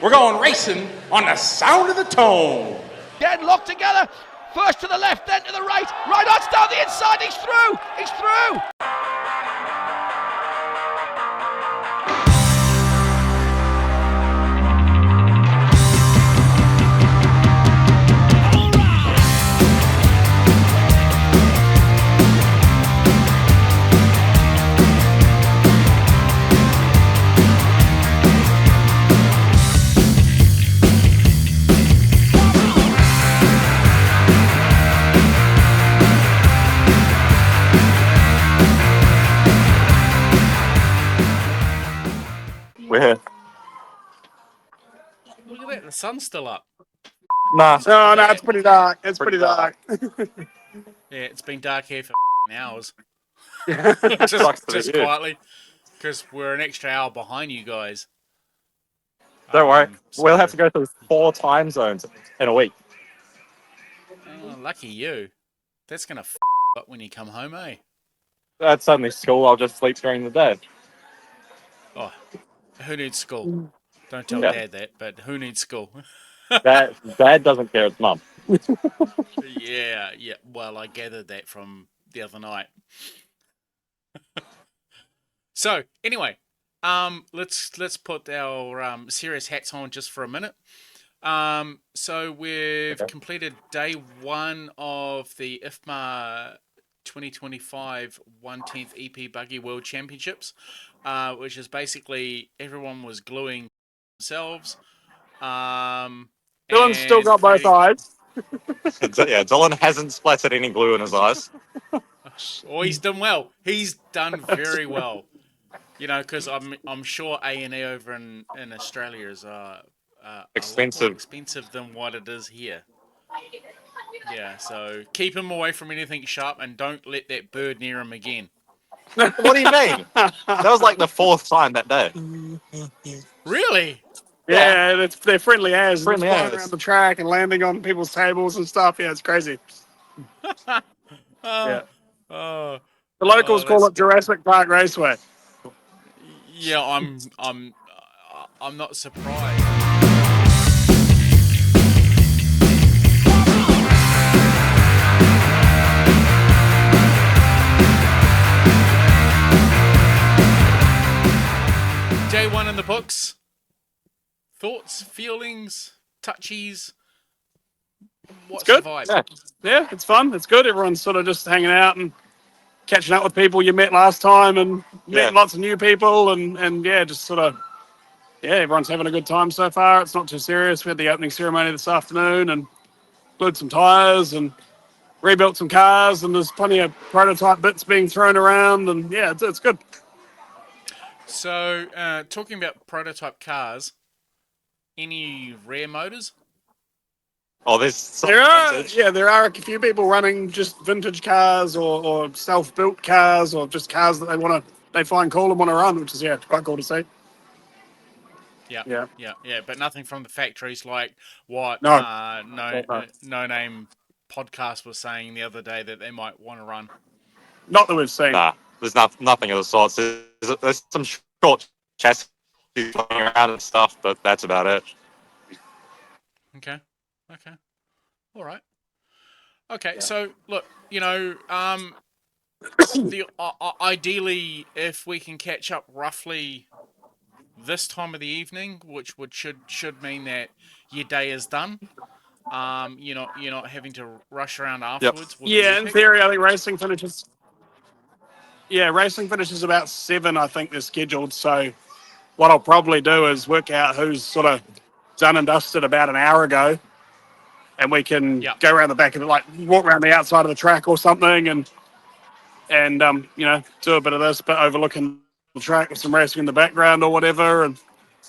We're going racing on the sound of the tone. Again, locked together. First to the left, then to the right. Right odds down the inside. He's through. He's through. We're here. Look at that, the sun's still up. Nah. No, it's pretty dark. It's pretty dark. Yeah, it's been dark here for hours. Sucks to just be you. quietly, because we're an extra hour behind you guys. Don't worry. So- We'll have to go through 4 time zones in a week. Oh, lucky you. That's gonna up when you come home, eh? That's only school. I'll just sleep during the day. Oh, who needs school? Don't tell Yeah. Dad that, but who needs school? Dad doesn't care. It's Mum. Yeah. Well, I gathered that from the other night. So anyway, let's put our serious hats on just for a minute. So we've completed day 1 of the IFMAR 2025 1/10 EP Buggy World Championships, which is basically everyone was gluing themselves. Dylan's still got both eyes. Yeah, Dylan hasn't splattered any glue in his eyes. Oh, he's done well. He's done very well. You know, because I'm sure A&E over in Australia is Expensive. a lot more expensive than what it is here. Yeah, so keep him away from anything sharp and don't let that bird near him again. What do you mean? That was like the 4th time that day. Really? Yeah, they're friendly as. Friendly They're flying as. around the track and landing on people's tables and stuff. Yeah, it's crazy. Yeah. Oh, The locals call that's it Jurassic Park Raceway. yeah. I'm not surprised. Day 1 in the books. Thoughts, feelings, touchies. What's good. the vibe? Yeah. Yeah, it's fun. It's good. Everyone's sort of just hanging out and catching up with people you met last time and meeting lots of new people and yeah, just sort of, yeah, everyone's having a good time so far. It's not too serious. We had the opening ceremony this afternoon and glued some tyres and rebuilt some cars and there's plenty of prototype bits being thrown around and yeah, it's good. So, talking about prototype cars, any rare motors? Oh, there's some There are, vintage. yeah, there are a few people running just vintage cars or self-built cars or just cars that they find cool and want to run, which is quite cool to see. Yeah, but nothing from the factories like what No. no name podcast was saying the other day that they might want to run. Not that we've seen. Nah, there's nothing of the sorts. There's some short chassis flying around and stuff, but that's about it. Okay. All right. Okay, so look, you know, ideally, if we can catch up roughly this time of the evening, which should mean that your day is done. You're not having to rush around afterwards. Yeah, in theory, I think racing finishes. Yeah, racing finishes about 7. I think they're scheduled. So, what I'll probably do is work out who's sort of done and dusted about an hour ago, and we can go around the back of it, like walk around the outside of the track or something, and do a bit of this, but overlooking the track with some racing in the background or whatever, and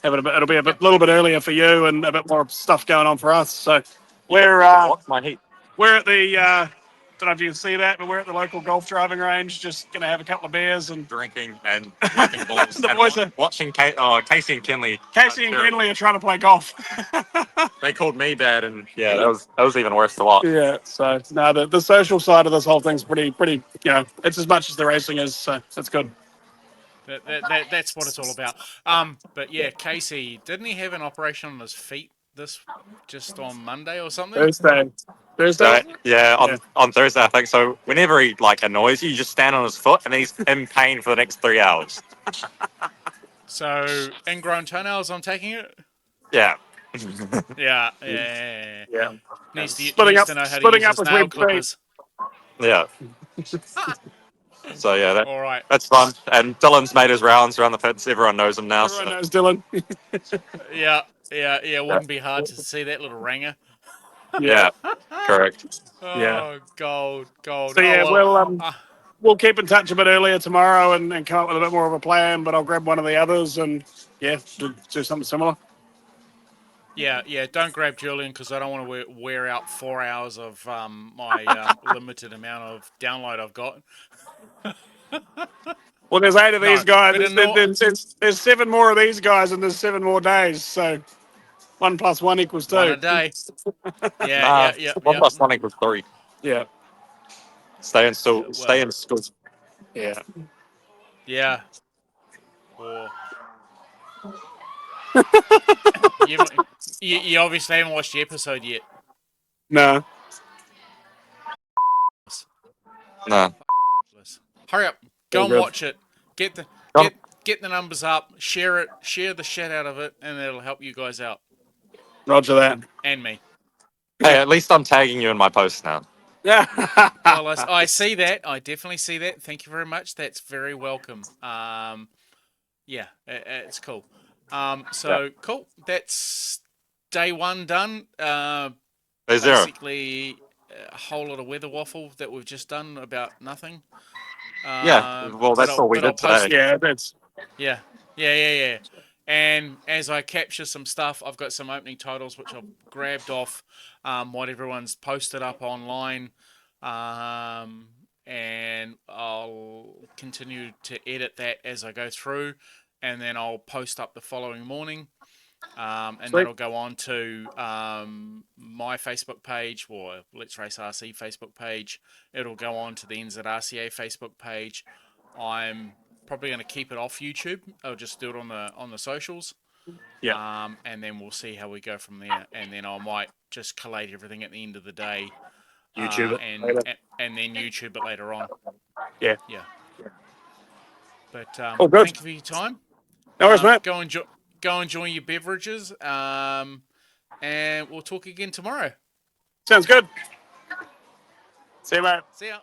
have it it'll be a little bit earlier for you and a bit more stuff going on for us. So we're What's my heat? we're at the don't know if you can see that, but we're at the local golf driving range, just gonna have a couple of beers and Drinking and whacking balls. The and boys are- watching Kasey and Kenley. Kasey and Kenley are trying to play golf. They called me bad, and yeah, that was even worse to watch. Yeah, so no, the social side of this whole thing's pretty. It's as much as the racing is, so that's good. That's what it's all about. But yeah, Kasey, didn't he have an operation on his feet just on Monday or something? Thursday. Yeah, on Thursday, I think. So whenever he annoys you, you just stand on his foot, and then he's in pain for the next 3 hours. So ingrown toenails, I'm taking it. Yeah. Yeah. Yeah. Needs Splitting to up know how to use his his nail webbed feet. clippers. Yeah. So yeah, All right. that's fun. And Dylan's made his rounds around the pits. Everyone knows him now. Everyone knows Dylan. Yeah. Wouldn't be hard to see that little ranger. Yeah. Correct. Oh, gold. So yeah, we'll keep in touch a bit earlier tomorrow and come up with a bit more of a plan. But I'll grab one of the others and do something similar. Yeah. Don't grab Julian because I don't want to wear out 4 hours of my limited amount of download I've got. Well, there's 8 of these guys. There's 7 more of these guys, and there's 7 more days. So 1 + 1 = 2. 1 a day. Yeah. 1 + 1 = 3. Yeah. Stay in school. Yeah. Yeah. Or you obviously haven't watched the episode yet. No. No. Hurry up. Go and watch it. Get the numbers up. Share it. Share the shit out of it, and it'll help you guys out. Roger that. And me. Hey, at least I'm tagging you in my post now. Yeah. Well, I see that. I definitely see that. Thank you very much. That's very welcome. Yeah, it's cool. Cool. That's day 1 done. Day 0. Basically, a whole lot of weather waffle that we've just done about nothing. Well, that's all we did today. Yeah. And as I capture some stuff, I've got some opening titles which I've grabbed off what everyone's posted up online. And I'll continue to edit that as I go through. And then I'll post up the following morning. And that'll go on to my Facebook page, or Let's Race RC Facebook page. It'll go on to the NZRCA Facebook page. I'm probably going to keep it off YouTube. I'll just do it on the socials. Yeah. And then we'll see how we go from there. And then I might just collate everything at the end of the day. YouTube it and then YouTube it later on. Yeah. But good. Thank you for your time. No worries, mate. Go enjoy your beverages. And we'll talk again tomorrow. Sounds good. See you, mate. See ya.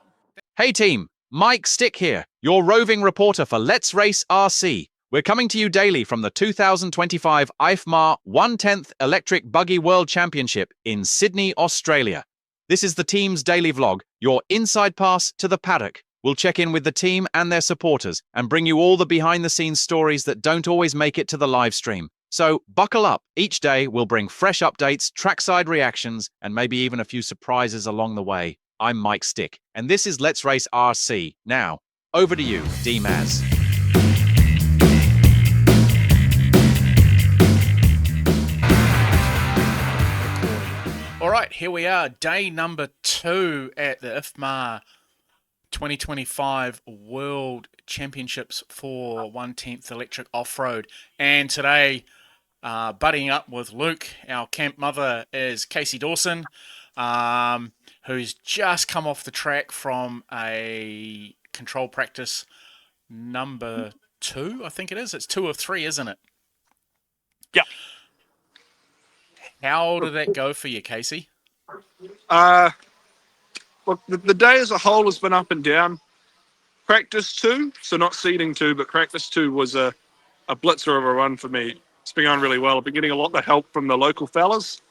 Hey team, Mike Stick here, your roving reporter for Let's Race RC. We're coming to you daily from the 2025 IFMAR 1/10th Electric Buggy World Championship in Sydney, Australia. This is the team's daily vlog, your inside pass to the paddock. We'll check in with the team and their supporters and bring you all the behind-the-scenes stories that don't always make it to the live stream. So buckle up. Each day we'll bring fresh updates, trackside reactions, and maybe even a few surprises along the way. I'm Mike Stick, and this is Let's Race RC. Now, over to you, D-Maz. All right, here we are, day number 2 at the IFMAR 2025 World Championships for 1/10th Electric Off-Road. And today, buddying up with Luke, our camp mother, is Kasey Dawson, who's just come off the track from a control practice number 2, I think it is. It's 2 of 3, isn't it? Yeah. How did that go for you, Kasey? Look, the day as a whole has been up and down. Practice 2, so not seeding 2, but practice 2 was a blitzer of a run for me. It's been going really well. I've been getting a lot of help from the local fellas.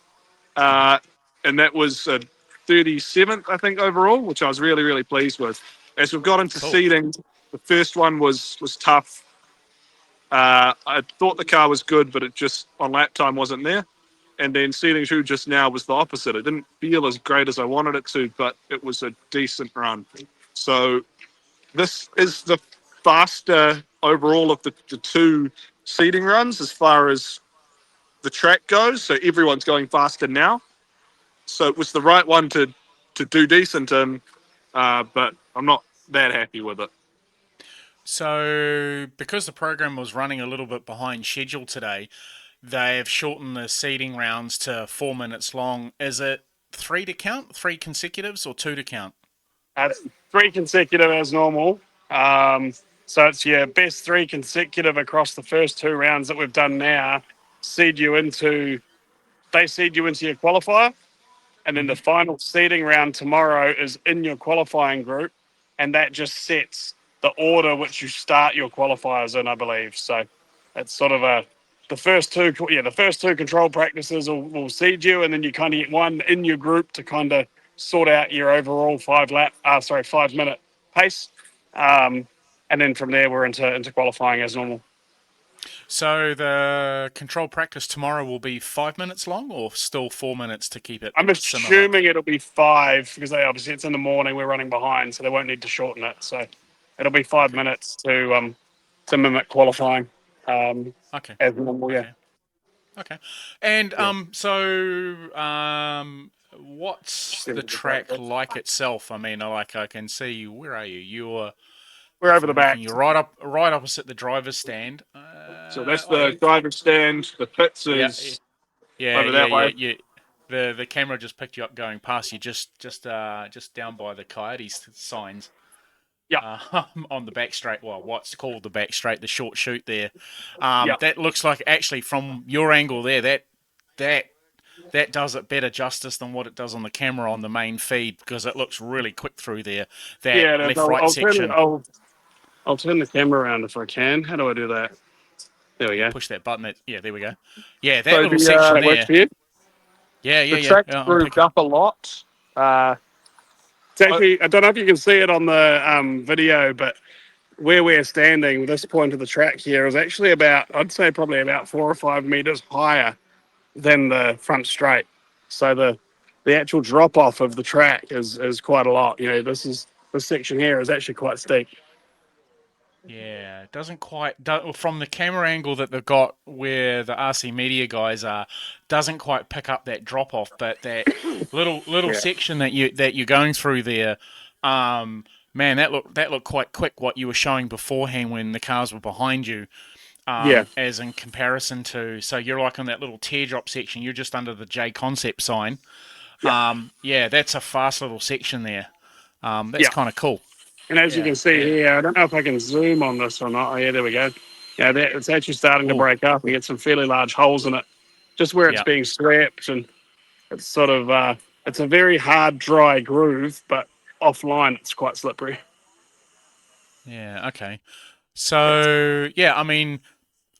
And that was 37th, I think, overall, which I was really, really pleased with. As we've got into seeding, the first one was tough. I thought the car was good, but it just, on lap time, wasn't there. And then seeding 2 just now was the opposite. It didn't feel as great as I wanted it to, but it was a decent run. So this is the faster overall of the 2 seeding runs as far as the track goes. So everyone's going faster now. So it was the right one to do decent in, but I'm not that happy with it. So, because the program was running a little bit behind schedule today, they've shortened the seeding rounds to 4 minutes long. Is it 3 to count, 3 consecutives, or 2 to count? 3 consecutive as normal. So it's your best 3 consecutive across the first 2 rounds that we've done now. They seed you into your qualifier. And then the final seeding round tomorrow is in your qualifying group. And that just sets the order which you start your qualifiers in, I believe. So it's sort of the first two control practices will seed you, and then you kind of get one in your group to kind of sort out your overall 5 minute pace. And then from there, we're into qualifying as normal. So the control practice tomorrow will be 5 minutes long, or still 4 minutes to keep it I'm similar? assuming it'll be 5 because obviously it's in the morning. We're running behind, so they won't need to shorten it. So it'll be 5 minutes to mimic qualifying. Okay. As normal, yeah. Okay. And what's the track like itself? I mean, I can see. Where are you? We're over the back. You're right opposite the driver's stand. So that's the driver's stand. The pits is over that way. Yeah. The camera just picked you up going past you, just down by the Coyotes signs. Yeah. On the back straight, well, what's called the back straight, the short chute there. Yeah. That looks like, actually, from your angle there, that does it better justice than what it does on the camera on the main feed, because it looks really quick through there. That left-right section. I'll turn the camera around if I can. How do I do that? There we go. Push that button. There we go. Yeah, that So little section that works there. for you? Yeah. The track's grooved up a lot. It's actually, I don't know if you can see it on the video, but where we're standing, this point of the track here is actually I'd say probably about 4 or 5 meters higher than the front straight. So the actual drop off of the track is quite a lot. This section here is actually quite steep. Yeah, it doesn't quite from the camera angle that they've got where the RC Media guys are, doesn't quite pick up that drop off, but that little section that you're going through there, man, that looked quite quick. What you were showing beforehand when the cars were behind you, as in comparison to, so you're like on that little teardrop section. You're just under the J Concept sign. That's a fast little section there. That's kind of cool. And as you can see here, I don't know if I can zoom on this or not. Oh, yeah, there we go. Yeah, it's actually starting to break up and get some fairly large holes in it, just where it's being swept. And it's sort of, it's a very hard, dry groove, but offline it's quite slippery. Yeah, okay. So, I mean,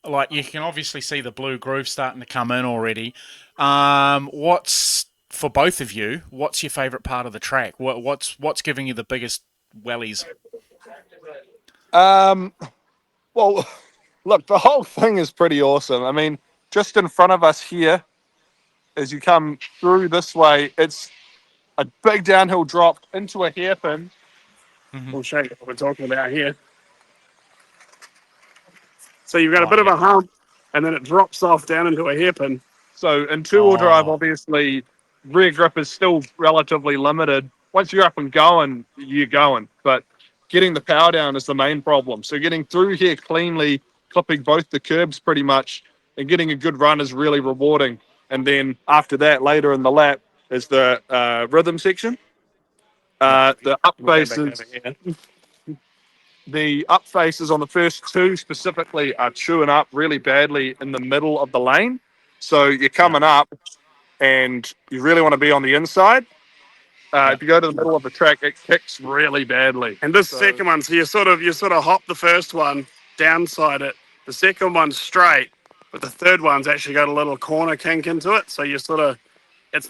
like, you can obviously see the blue groove starting to come in already. For both of you, what's your favourite part of the track? What's giving you the biggest wellies? Well, look, the whole thing is pretty awesome. I mean, just in front of us here, as you come through this way, it's a big downhill drop into a hairpin. We'll show you what we're talking about here. So you've got a bit of a hump, and then it drops off down into a hairpin. So in two-wheel drive, obviously, rear grip is still relatively limited. Once you're up and going, you're going. But getting the power down is the main problem. So getting through here cleanly, clipping both the curbs pretty much, and getting a good run is really rewarding. And then after that, later in the lap, is the rhythm section. The up faces. The up faces on the first two specifically are chewing up really badly in the middle of the lane. So you're coming up and you really want to be on the inside. If you go to the middle of the track, it kicks really badly. And this second one, so you sort of hop the first one, downside it. The second one's straight, but the third one's actually got a little corner kink into it. So it's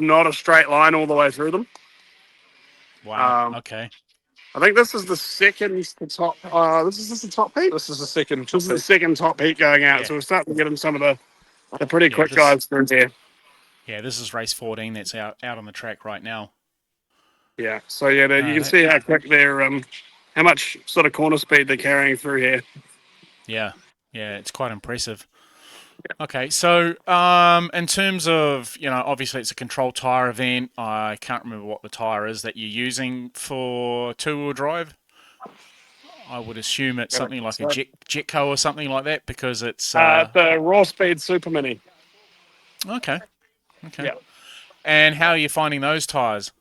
not a straight line all the way through them. Wow. Okay. I think this is the second to top. This is the top heat. This is the second. This is the second top heat going out. Yeah. So we're starting to get in some of the pretty quick guys through here. Yeah, this is race 14 that's out on the track right now. Yeah. So you can see how quick they're how much sort of corner speed they're carrying through here. Yeah, it's quite impressive. Okay, so in terms of, obviously it's a controlled tyre event. I can't remember what the tyre is that you're using for two-wheel drive. I would assume it's Yeah, something like so- a Jetco or something like that because it's The Raw Speed Super Mini. okay. Okay. Yeah. And how are you finding those tires?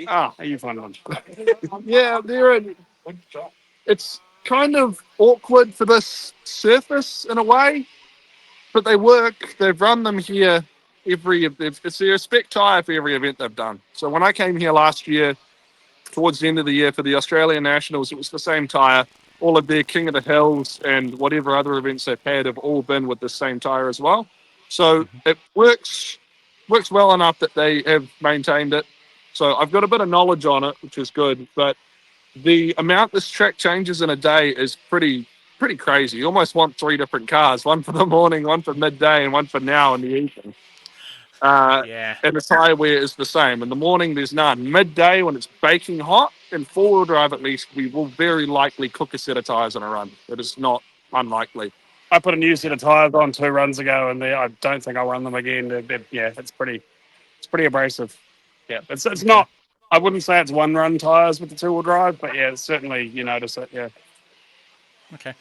Ah, you find one. Yeah, it's kind of awkward for this surface in a way, but they work. They've run them here it's their spec tire for every event they've done. So when I came here last year, towards the end of the year for the Australian Nationals, it was the same tire. All of their King of the Hills and whatever other events they've had have all been with the same tire as well. So it works well enough that they have maintained it. So I've got a bit of knowledge on it, which is good. But the amount this track changes in a day is pretty crazy. You almost want 3 different cars: one for the morning, one for midday, and one for now in the evening. Yeah. And the tire wear is the same. In the morning, there's none. Midday, when it's baking hot, in four-wheel drive at least, we will very likely cook a set of tires on a run. It is not unlikely. I put a new set of tires on 2 runs ago, and I don't think I'll run them again. Yeah, it's pretty abrasive. Yeah, it's not. I wouldn't say it's one run tires with the 2-wheel drive, but yeah, certainly you notice it. Yeah. Okay.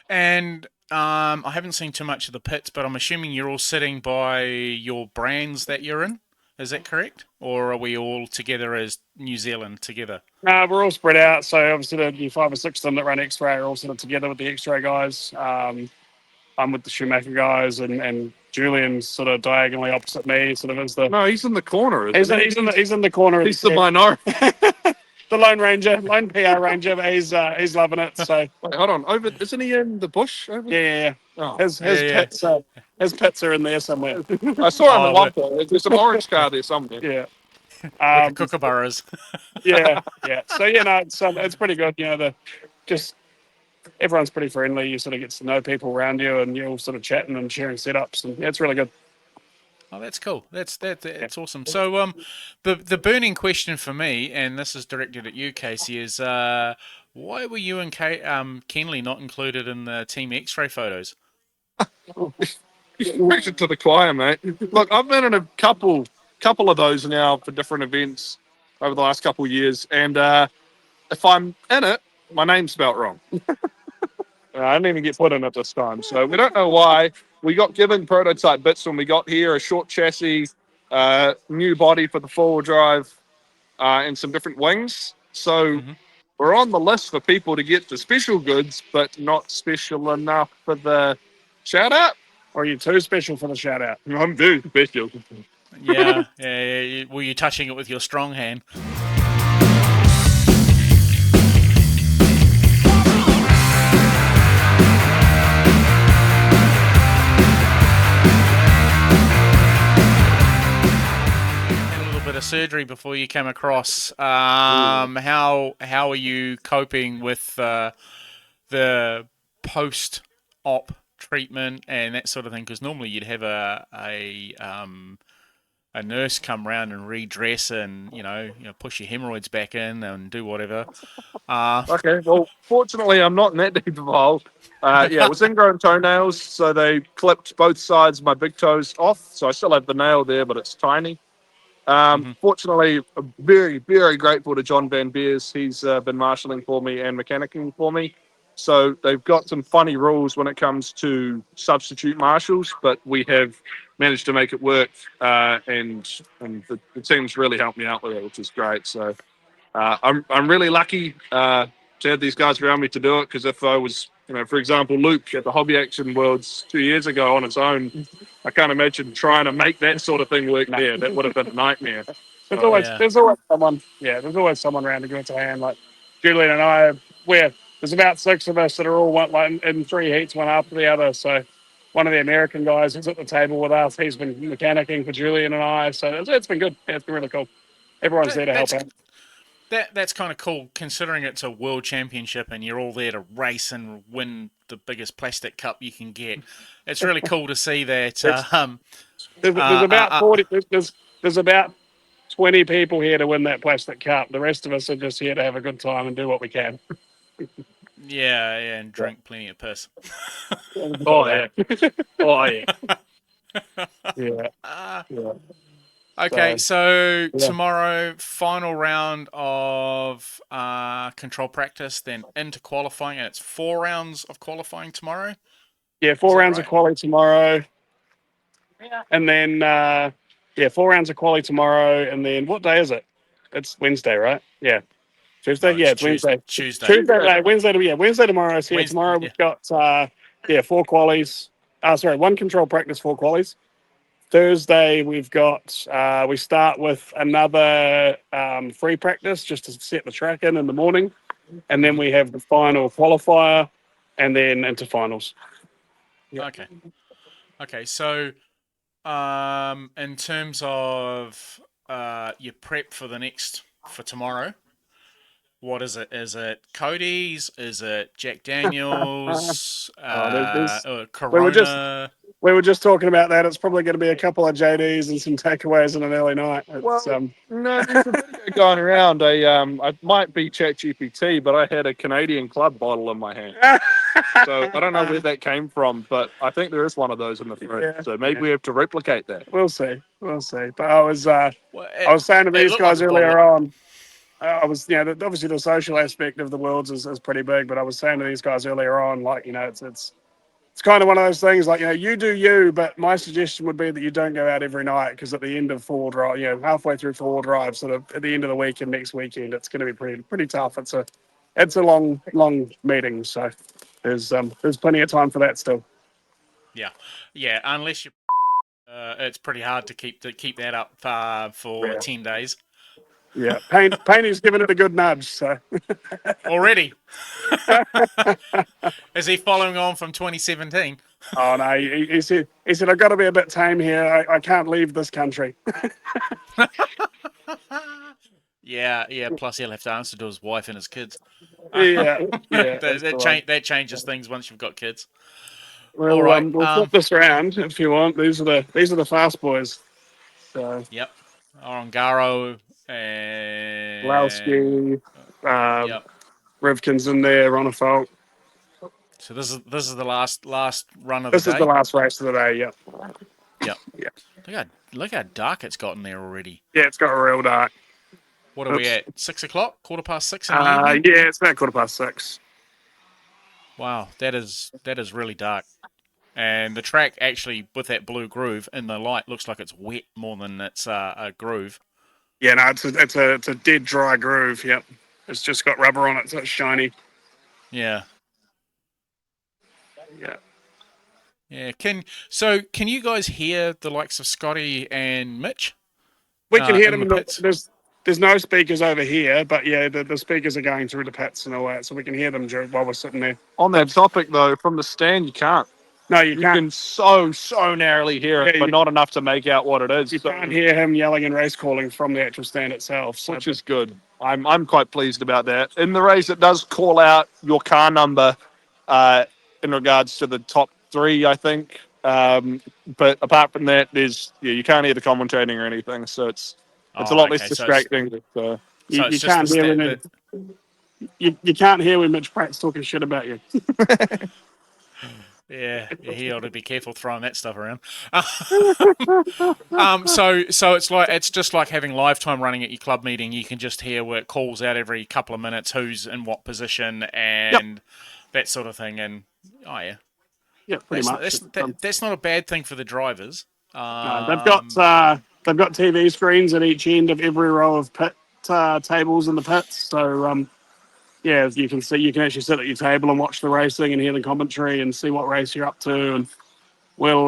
And I haven't seen too much of the pits, but I'm assuming you're all sitting by your brands that you're in. Is that correct? Or are we all together as New Zealand together? We're all spread out. So obviously the 5 or 6 of them that run X-Ray are all sort of together with the X-Ray guys. I'm with the Schumacher guys, and Julian's sort of diagonally opposite me. Sort of as the No, he's in the corner. he's in the corner. He's the minority. The Lone Ranger, Lone PR Ranger. But he's loving it. So Wait, hold on. Isn't he in the bush? yeah. Oh. His Yeah. pits are in there somewhere. I saw him Oh, at one point. There's an orange car there somewhere. Yeah. With the kookaburras. Yeah. So it's pretty good. Everyone's pretty friendly. You sort of get to know people around you, and you're all sort of chatting and sharing setups, and it's really good. Oh, that's cool. That's awesome. So, the burning question for me, and this is directed at you, Kasey, is why were you and Kenley not included in the Team X-Ray photos? Preach it to the choir, mate. Look, I've been in a couple of those now for different events over the last couple of years, and if I'm in it, my name's spelt wrong. I didn't even get put in it this time, so we don't know why. We got given prototype bits when we got here: a short chassis, new body for the 4-wheel drive, and some different wings. So we're on the list for people to get the special goods, but not special enough for the shout out. Or are you too special for the shout out? I'm very special. Yeah. Were you touching it with your strong hand? Surgery before you came across. How are you coping with the post-op treatment and that sort of thing? Because normally you'd have a nurse come round and redress and you know push your hemorrhoids back in and do whatever. Okay, well, fortunately, I'm not in that deep involved. It was ingrown toenails, so they clipped both sides of my big toes off. So I still have the nail there, but it's tiny. Fortunately, I'm very, very grateful to John Van Beers. He's been marshalling for me and mechanicking for me. So they've got some funny rules when it comes to substitute marshals, but we have managed to make it work, and the team's really helped me out with it, which is great. So I'm really lucky to have these guys around me to do it, because if I was, for example, Luke at the Hobby Action Worlds 2 years ago on its own, I can't imagine trying to make that sort of thing work there. That would have been a nightmare. There's always someone. Yeah, there's always someone around to give it a hand. Like Julian and I, there's about 6 of us that are all in 3 heats, one after the other. So one of the American guys who's at the table with us, he's been mechanicking for Julian and I. So it's been good. Yeah, it's been really cool. Everyone's there to help out. That's kind of cool, considering it's a world championship and you're all there to race and win the biggest plastic cup you can get. It's really cool to see that. There's about 40. There's about 20 people here to win that plastic cup. The rest of us are just here to have a good time and do what we can. Yeah, and drink plenty of piss. Oh yeah. Oh yeah. Yeah. Okay, so yeah. tomorrow, final round of control practice, then into qualifying, and it's 4 rounds of qualifying tomorrow. Yeah, Is 4 that rounds right? of quali tomorrow. And then, 4 rounds of quali tomorrow. And then, what day is it? It's Wednesday, right? Yeah. Tuesday? No, Yeah, it's it's Wednesday. Tuesday. Tuesday, no, Wednesday tomorrow. So, yeah, Wednesday, tomorrow yeah. we've got, 4 qualies. Sorry, 1 control practice, 4 qualies. Thursday, we've got, we start with another free practice just to set the track in the morning. And then we have the final qualifier and then into finals. Yeah. Okay. So, in terms of your prep for tomorrow, what is it? Is it Cody's? Is it Jack Daniels? There's, Or we were just Corona? we were just talking about that. It's probably going to be a couple of JDs and some takeaways in an early night. It's, No, there's a video going around. I might be ChatGPT, but I had a Canadian Club bottle in my hand. So I don't know where that came from, but I think there is one of those in the fridge. Yeah. So maybe we have to replicate that. We'll see. But I was Well, saying to it these looked like guys a bottle. earlier on. I was, obviously the social aspect of the Worlds is pretty big, but I was saying to these guys earlier on, like, it's kind of one of those things, like, you do you, but my suggestion would be that you don't go out every night, because at the end of 4-wheel drive, halfway through 4-wheel drive, sort of at the end of the week and next weekend, it's going to be pretty tough. It's a long meeting, so there's plenty of time for that still. Yeah. Unless you, it's pretty hard to keep that up for 10 days. Yeah, Payne's given it a good nudge, so. Already. Is he following on from 2017? Oh no, he said I've got to be a bit tame here. I can't leave this country. Yeah. Plus, he'll have to answer to his wife and his kids. Yeah. That's the one. That changes things once you've got kids. Well, All right. we'll flip this around if you want. These are the fast boys. So Yep. Orangaro and Lowski, yep. Rivkin's in there, Ronafalt. So this is the last run of This the is day. the last race of the day. Yep. Yep. Yeah. Look how dark it's gotten there already. Yeah, it's got real dark. What are we at? 6 o'clock? 6:15 in the evening? Yeah, it's about 6:15. Wow, that is really dark. And the track actually, with that blue groove in the light, looks like it's wet more than it's a groove. Yeah, no, it's a dead dry groove. Yep, it's just got rubber on it, so it's shiny. Yeah. Yeah. Yeah. Can you guys hear the likes of Scotty and Mitch? We can hear in them. the pits? There's no speakers over here, but yeah, the speakers are going through the pits and all that, so we can hear them while we're sitting there. On that topic, though, from the stand, you can't. No, you You can't. can so narrowly hear it, Yeah, but not enough to make out what it is. You So- can't hear him yelling and race calling from the actual stand itself. So which is good. I'm quite pleased about that. In the race, it does call out your car number in regards to the top 3, I think. But apart from that, you can't hear the commentating or anything, so it's a lot less distracting. So you it's can't just hear the you can't hear when Mitch Pratt's talking shit about you. Yeah, he ought to be careful throwing that stuff around. So it's just like having live time running at your club meeting. You can just hear where it calls out every couple of minutes who's in what position and that sort of thing. And yeah, pretty much. That's not a bad thing for the drivers. No, they've got TV screens at each end of every row of pit tables in the pits. So yeah, you can actually sit at your table and watch the racing and hear the commentary and see what race you're up to. And we'll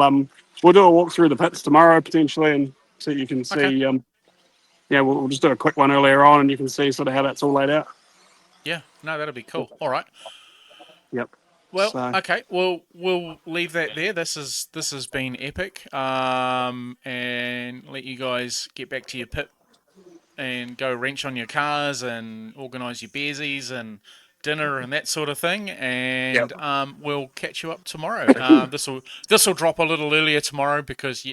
do a walk through the pits tomorrow potentially, and so you can see. Okay. We'll just do a quick one earlier on, and you can see sort of how that's all laid out. Yeah, no, that'll be cool. All right. Yep. Well, okay. Well, we'll leave that there. This has been epic. And let you guys get back to your pit and go wrench on your cars and organise your beersies and dinner and that sort of thing. And we'll catch you up tomorrow. This will drop a little earlier tomorrow because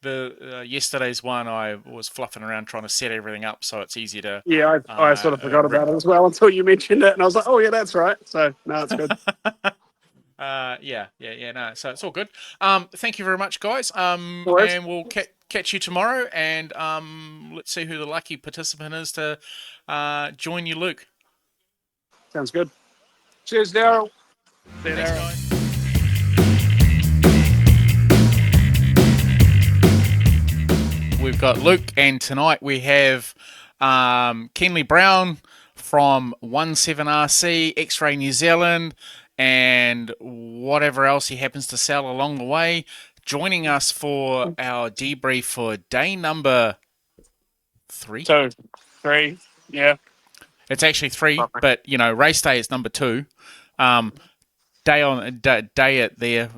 yesterday's one I was fluffing around trying to set everything up, so it's easier to. Yeah, I sort of forgot about it as well until you mentioned it, and I was like, oh yeah, that's right. So no, it's good. No, so it's all good. Thank you very much, guys. worries. And we'll catch you tomorrow. And let's see who the lucky participant is to join you, Luke. Sounds good. Cheers, Daryl. See you, Thanks, Daryl. guys. We've got Luke, and tonight we have Kenley Brown from 17RC, X-Ray New Zealand, and whatever else he happens to sell along the way, joining us for our debrief for day number 3. 2, 3, yeah. It's actually 3, but race day is number 2. Day at there,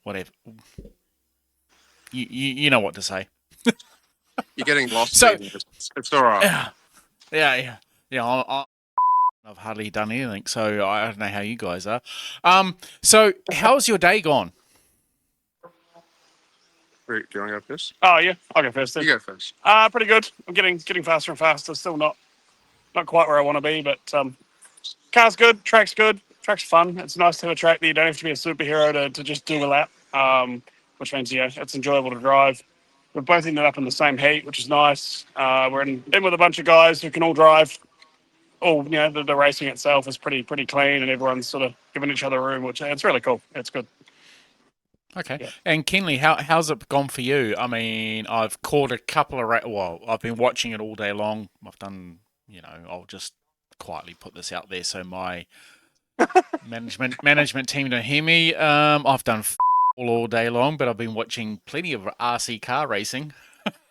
whatever. You know what to say. You're getting lost. So- It's all right. Yeah. I've hardly done anything, so I don't know how you guys are. So how's your day gone? Do you want to go first? Oh, yeah. I'll go first then. You go first. Pretty good. I'm getting faster and faster. Still not quite where I want to be, but car's good, track's good. Track's fun. It's nice to have a track that you don't have to be a superhero to just do a lap, which means it's enjoyable to drive. We've both ended up in the same heat, which is nice. We're in with a bunch of guys who can all drive. The racing itself is pretty clean, and everyone's sort of giving each other room, which it's really cool. It's good. Okay. Yeah. And Kenley, how's it gone for you? I mean, I've caught a couple of I've been watching it all day long. I've done, I'll just quietly put this out there so my management team don't hear me. I've done all day long, but I've been watching plenty of RC car racing.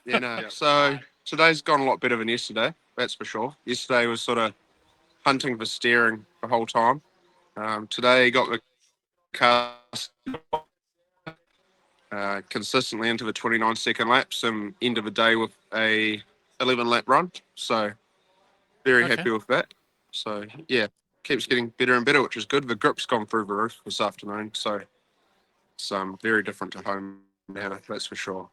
Yeah, no. So today's gone a lot better than yesterday, that's for sure. Yesterday was sort of hunting for steering the whole time. Today got the car consistently into the 29-second laps and end of the day with a 11-lap run. So very happy with that. So yeah, keeps getting better and better, which is good. The grip's gone through the roof this afternoon, so it's very different to home now, that's for sure.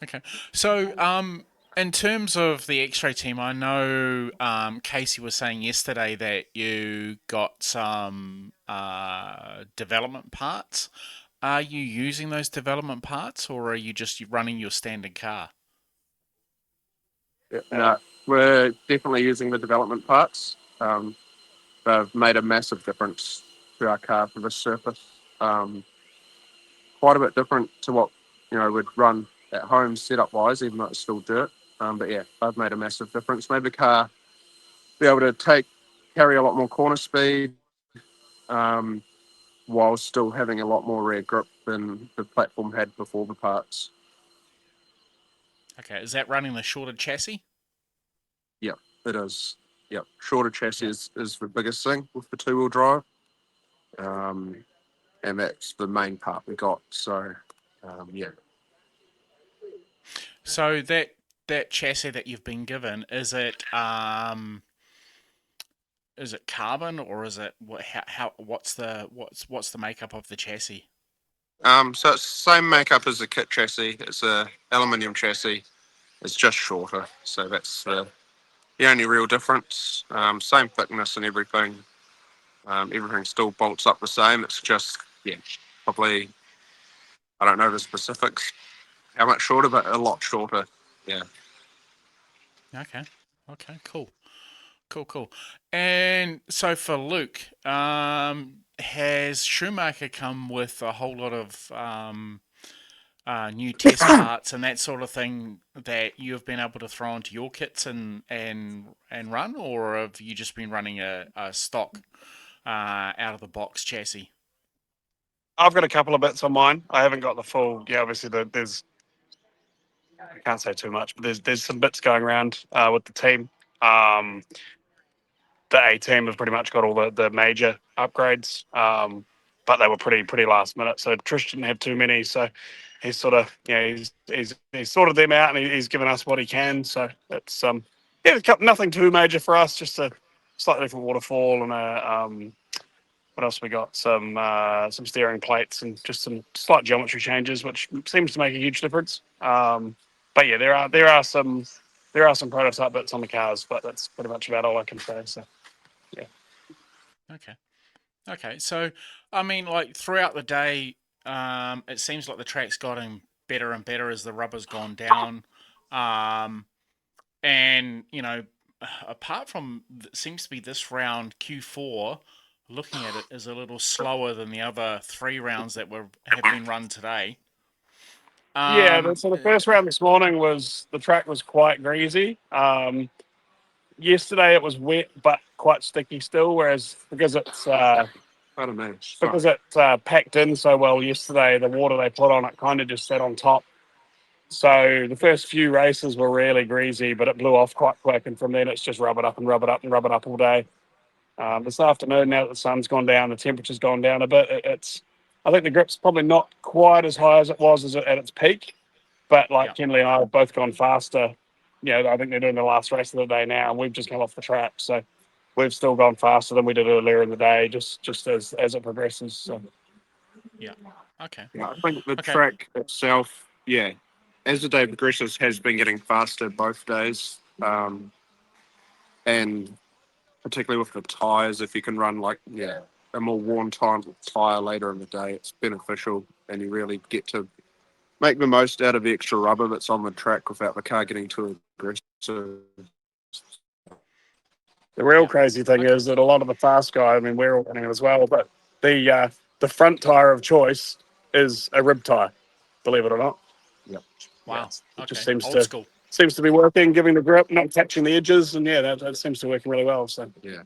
Okay. So, in terms of the X-Ray team, I know Kasey was saying yesterday that you got some development parts. Are you using those development parts, or are you just running your standard car? No, we're definitely using the development parts. They've made a massive difference to our car for this surface. Quite a bit different to what we'd run at home setup wise, even though it's still dirt. But yeah, they've made a massive difference. Made the car be able to carry a lot more corner speed, while still having a lot more rear grip than the platform had before the parts. Okay, is that running the shorter chassis? Yeah, it is. Yep, shorter chassis is the biggest thing with the two-wheel drive, and that's the main part we got. So, yeah. So that chassis that you've been given, is it carbon, or is it what's the makeup of the chassis? So it's the same makeup as the kit chassis. It's a aluminium chassis. It's just shorter. So that's the only real difference. Same thickness and everything. Everything still bolts up the same. It's just, probably, I don't know the specifics, how much shorter, but a lot shorter. Yeah. Okay, cool. And so for Luke, has Schumacher come with a whole lot of new test parts and that sort of thing that you've been able to throw into your kits and run, or have you just been running a stock out of the box chassis? I've got a couple of bits on mine. I haven't got the full. Yeah, obviously there's. I can't say too much, but there's some bits going around with the team. The A team have pretty much got all the major upgrades, but they were pretty last minute. So Trish didn't have too many, so he's sort of he's sorted them out and he's given us what he can. So it's nothing too major for us, just a slightly different waterfall and a what else we got? Some steering plates and just some slight geometry changes, which seems to make a huge difference. But yeah, there are some prototype bits on the cars, but that's pretty much about all I can say. So yeah. Okay, so I mean, like throughout the day, it seems like the track's gotten better and better as the rubber's gone down, um, and apart from seems to be this round Q4, looking at it is a little slower than the other 3 rounds that have been run today. Yeah, Um, so the first round this morning the track was quite greasy. Yesterday it was wet but quite sticky still, whereas because it's I don't know. packed in so well yesterday, the water they put on it kind of just sat on top. So the first few races were really greasy, but it blew off quite quick, and from then it's just rub it up and rub it up and rub it up all day. This afternoon, now that the sun's gone down, the temperature's gone down a bit. I think the grip's probably not quite as high as it was at its peak, but like Kenley and I have both gone faster. I think they're doing the last race of the day now, and we've just come off the track, so we've still gone faster than we did earlier in the day, just as it progresses. So. yeah. Okay. Yeah, I think the Okay. track itself, as the day progresses, has been getting faster both days. And particularly with the tyres, if you can run a more worn tyre later in the day, it's beneficial, and you really get to make the most out of the extra rubber that's on the track without the car getting too aggressive. The real crazy thing is that a lot of the fast guys, I mean, we're all running it as well, but the front tire of choice is a rib tire, believe it or not. Yep. Wow. It Okay. just seems Old school. to be working, giving the grip, not catching the edges, and that seems to be working really well. So Yeah,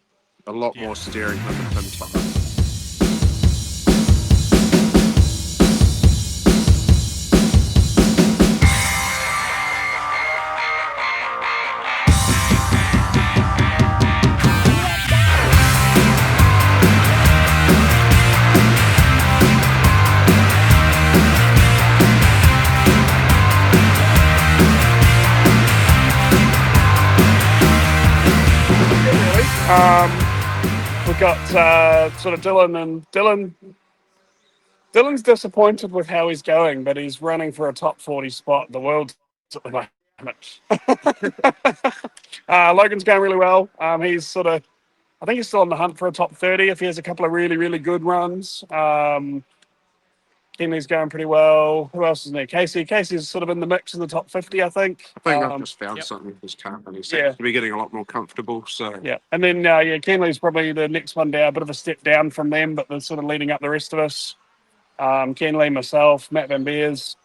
a lot more steering than the thin tyre. we've got sort of Dylan's disappointed with how he's going, but he's running for a top 40 spot in the world at the moment. Logan's going really well. I think he's still on the hunt for a top 30 if he has a couple of really, really good runs. Kenley's going pretty well. Who else is there? Kasey. Kasey's sort of in the mix in the top 50, I think. I think I've just found something with his car, and he seems to be getting a lot more comfortable. So and then Kenley's probably the next one down, a bit of a step down from them, but they're sort of leading up the rest of us. Kenley, myself, Matt Van Beers.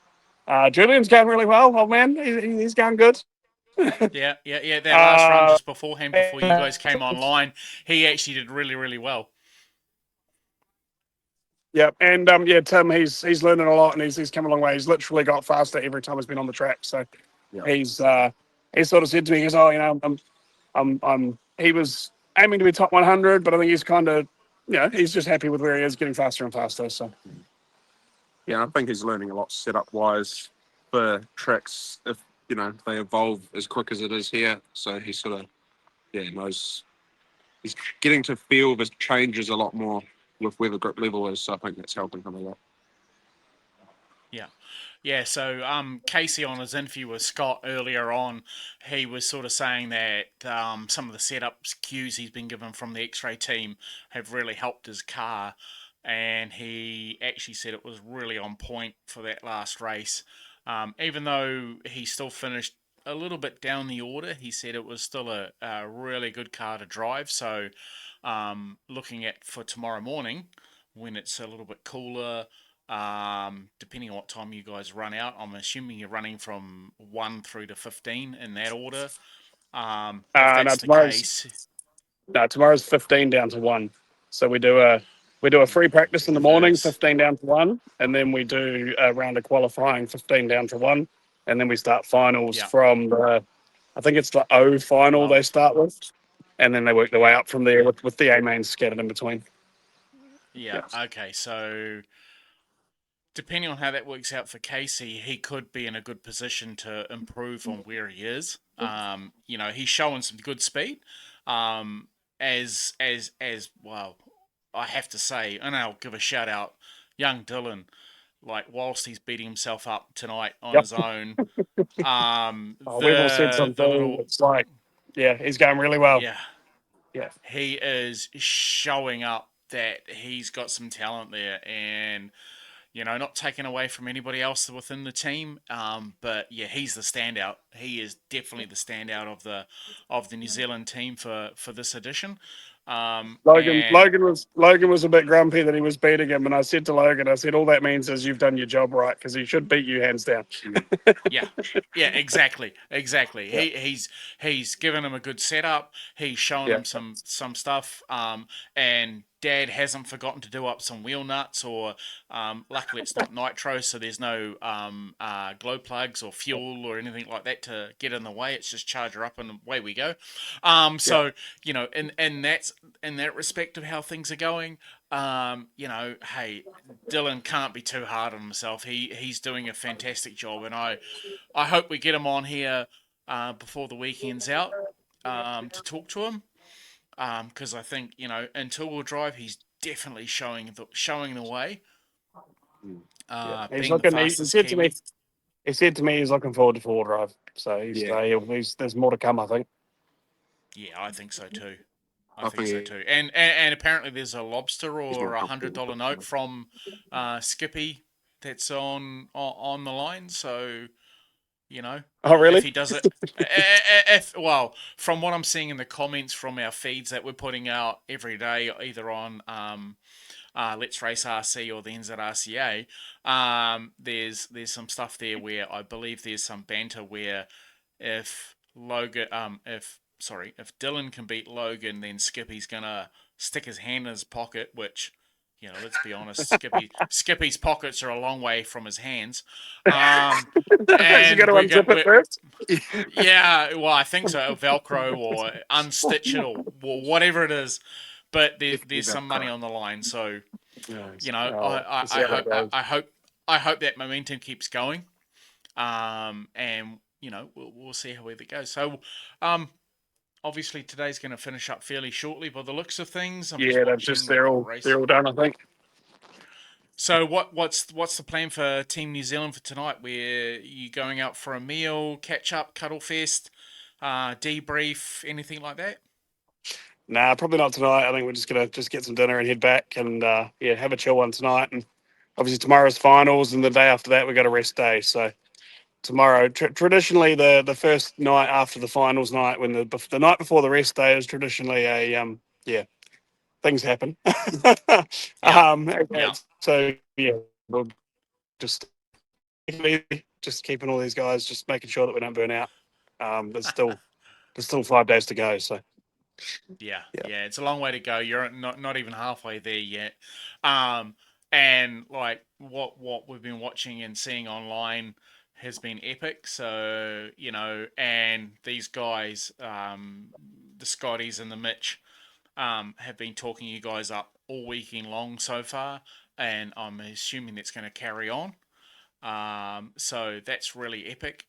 Julian's going really well, old man. He's going good. Yeah. That last run just beforehand, before you guys came online, he actually did really, really well. Yeah, and Tim, he's learning a lot, and he's come a long way. He's literally got faster every time he's been on the track. So he's sort of said to me, he goes, he was aiming to be top 100, but I think he's kind of, he's just happy with where he is, getting faster and faster. So yeah, I think he's learning a lot setup wise for tracks if they evolve as quick as it is here. So he sort of knows, he's getting to feel the changes a lot more with where the grip level is. So I think that's helping him a lot. Yeah, so Kasey on his interview with Scott earlier on, he was sort of saying that some of the setups cues he's been given from the X-Ray team have really helped his car, and he actually said it was really on point for that last race. Even though he still finished a little bit down the order, he said it was still a really good car to drive. So looking at for tomorrow morning, when it's a little bit cooler, depending on what time you guys run out, I'm assuming you're running from 1 through to 15 in that order. If that's the case, tomorrow's 15 down to 1. So we do a free practice in the morning, 15 down to 1, and then we do a round of qualifying, 15 down to 1, and then we start finals from I think it's the O final they start with, and then they work their way up from there with the A mains scattered in between. Yeah. Okay. So depending on how that works out for Kasey, he could be in a good position to improve on where he is. He's showing some good speed. As well, I have to say, and I'll give a shout out, young Dylan. Like, whilst he's beating himself up tonight on his own, We've all said something. It's like, he's going really well. Yeah, he is showing up that he's got some talent there, and not taken away from anybody else within the team. But yeah, he's the standout. He is definitely the standout of the New Zealand team for this edition. And Logan was a bit grumpy that he was beating him, and I said to Logan, I said, all that means is you've done your job right because he should beat you hands down. yeah, exactly. He's given him a good setup. He's shown him some stuff. And Dad hasn't forgotten to do up some wheel nuts, or luckily it's not nitro, so there's no glow plugs or fuel or anything like that to get in the way. It's just charge her up and away we go. So in that respect of how things are going, hey, Dylan can't be too hard on himself. He's doing a fantastic job, and I hope we get him on here before the weekend's out to talk to him, because I think in two-wheel drive he's definitely showing the way. He's Being the looking. He fastest said to me. Kiwi. He said to me he's looking forward to four-wheel drive. So there's more to come, I think. Yeah, I think so too. I think so too. And apparently there's a lobster or $100 note from Skippy that's on the line. So, Oh, really? if he does it, from what I'm seeing in the comments from our feeds that we're putting out every day, either on Let's Race RC or the NZRCA, there's some stuff there where I believe there's some banter where if Dylan can beat Logan, then Skippy's gonna stick his hand in his pocket, which, let's be honest, Skippy's pockets are a long way from his hands. And you got to unzip it first. Yeah, well, I think so. Velcro or unstitch it or whatever it is. But there's some money on the line, so I hope that momentum keeps going, and we'll see how it goes. So, obviously today's going to finish up fairly shortly by the looks of things. They're all done, I think. So what's the plan for Team New Zealand for tonight? Where you going out for a meal, catch up, cuddle fest, debrief, anything like that? Nah, probably not tonight. I think we're just gonna get some dinner and head back and have a chill one tonight. And obviously tomorrow's finals, and the day after that we got a rest day. So tomorrow, traditionally the first night after the finals night, when the night before the rest day is traditionally a things happen. So we'll just keeping all these guys, just making sure that we don't burn out. There's still 5 days to go. So yeah, it's a long way to go. You're not even halfway there yet. And like what we've been watching and seeing online has been epic. So and these guys, the Scotties and the Mitch, have been talking you guys up all weekend long so far, and I'm assuming that's going to carry on. So that's really epic.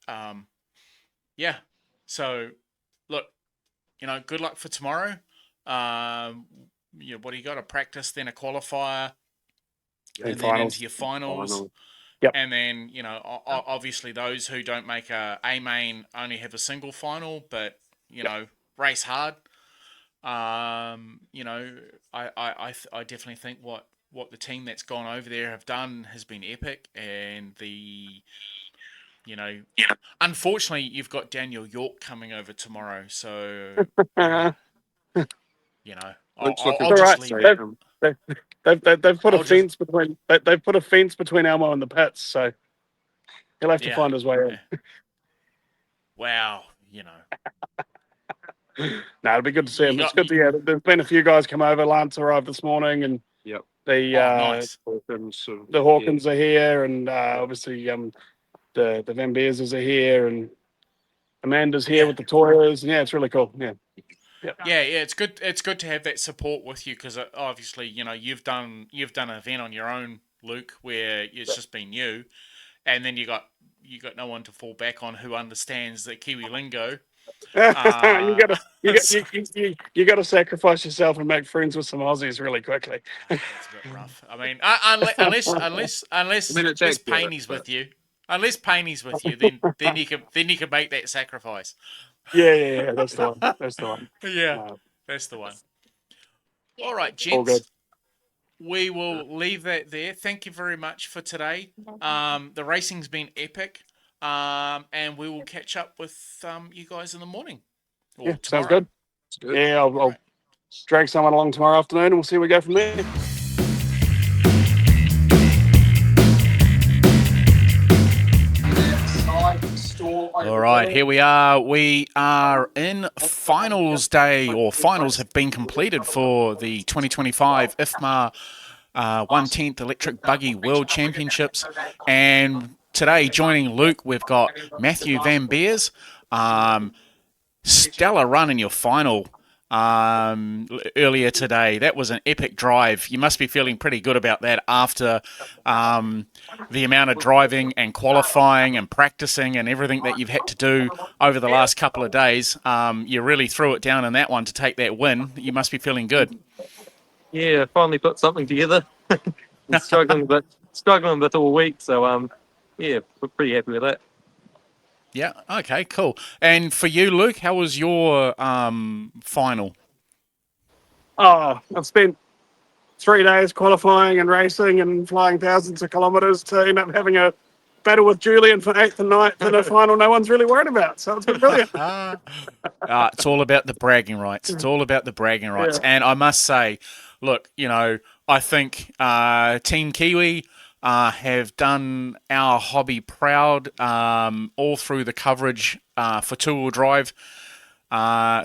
So look, good luck for tomorrow. What do you got? A practice, then a qualifier, and then into your finals. Yep. And then, obviously those who don't make a main only have a single final, but race hard. I definitely think what the team that's gone over there have done has been epic, and unfortunately you've got Daniel York coming over tomorrow, so I'll just leave it. They've put a fence between. They've put a fence between Elmo and the pits, so he'll have to find his way in. Wow, No, it'll be good to see him. It's good to hear. There's been a few guys come over. Lance arrived this morning, and nice. The Hawkins are here, and obviously the Van Beers are here, and Amanda's here with the Toyas, and it's really cool. Yeah, it's good. It's good to have that support with you, because obviously you've done an event on your own, Luke, where it's just been you, and then you got no one to fall back on who understands the Kiwi lingo. You gotta sacrifice yourself and make friends with some Aussies really quickly. It's a bit rough. I mean, unless Payne's with you, then you can make that sacrifice. Yeah. That's the one. Yeah, that's the one. All right, All gents. good. we will leave that there. Thank you very much for today. The racing's been epic, and we will catch up with you guys in the morning or Yeah, sounds tomorrow. good. Yeah, I'll drag someone along tomorrow afternoon, and we'll see where we go from there. All right, here we are. We are in finals day, or finals have been completed for the 2025 IFMAR 1/10 Electric Buggy World Championships. And today, joining Luke, we've got Matthew Van Beers. Stellar run in your final earlier today. That was an epic drive. You must be feeling pretty good about that after the amount of driving and qualifying and practicing and everything that you've had to do over the last couple of days. You really threw it down in that one to take that win. You must be feeling good. Yeah, finally put something together. Been struggling a bit all week, so yeah, we're pretty happy with that. Yeah, okay, cool. And for you, Luke, how was your final? Oh, I've spent 3 days qualifying and racing and flying thousands of kilometres to end up having a battle with Julian for 8th and 9th in a final no one's really worried about. So it's been brilliant. It's all about the bragging rights. It's all about the bragging rights. Yeah. And I must say, look, I think Team Kiwi have done our hobby proud all through the coverage for two-wheel drive.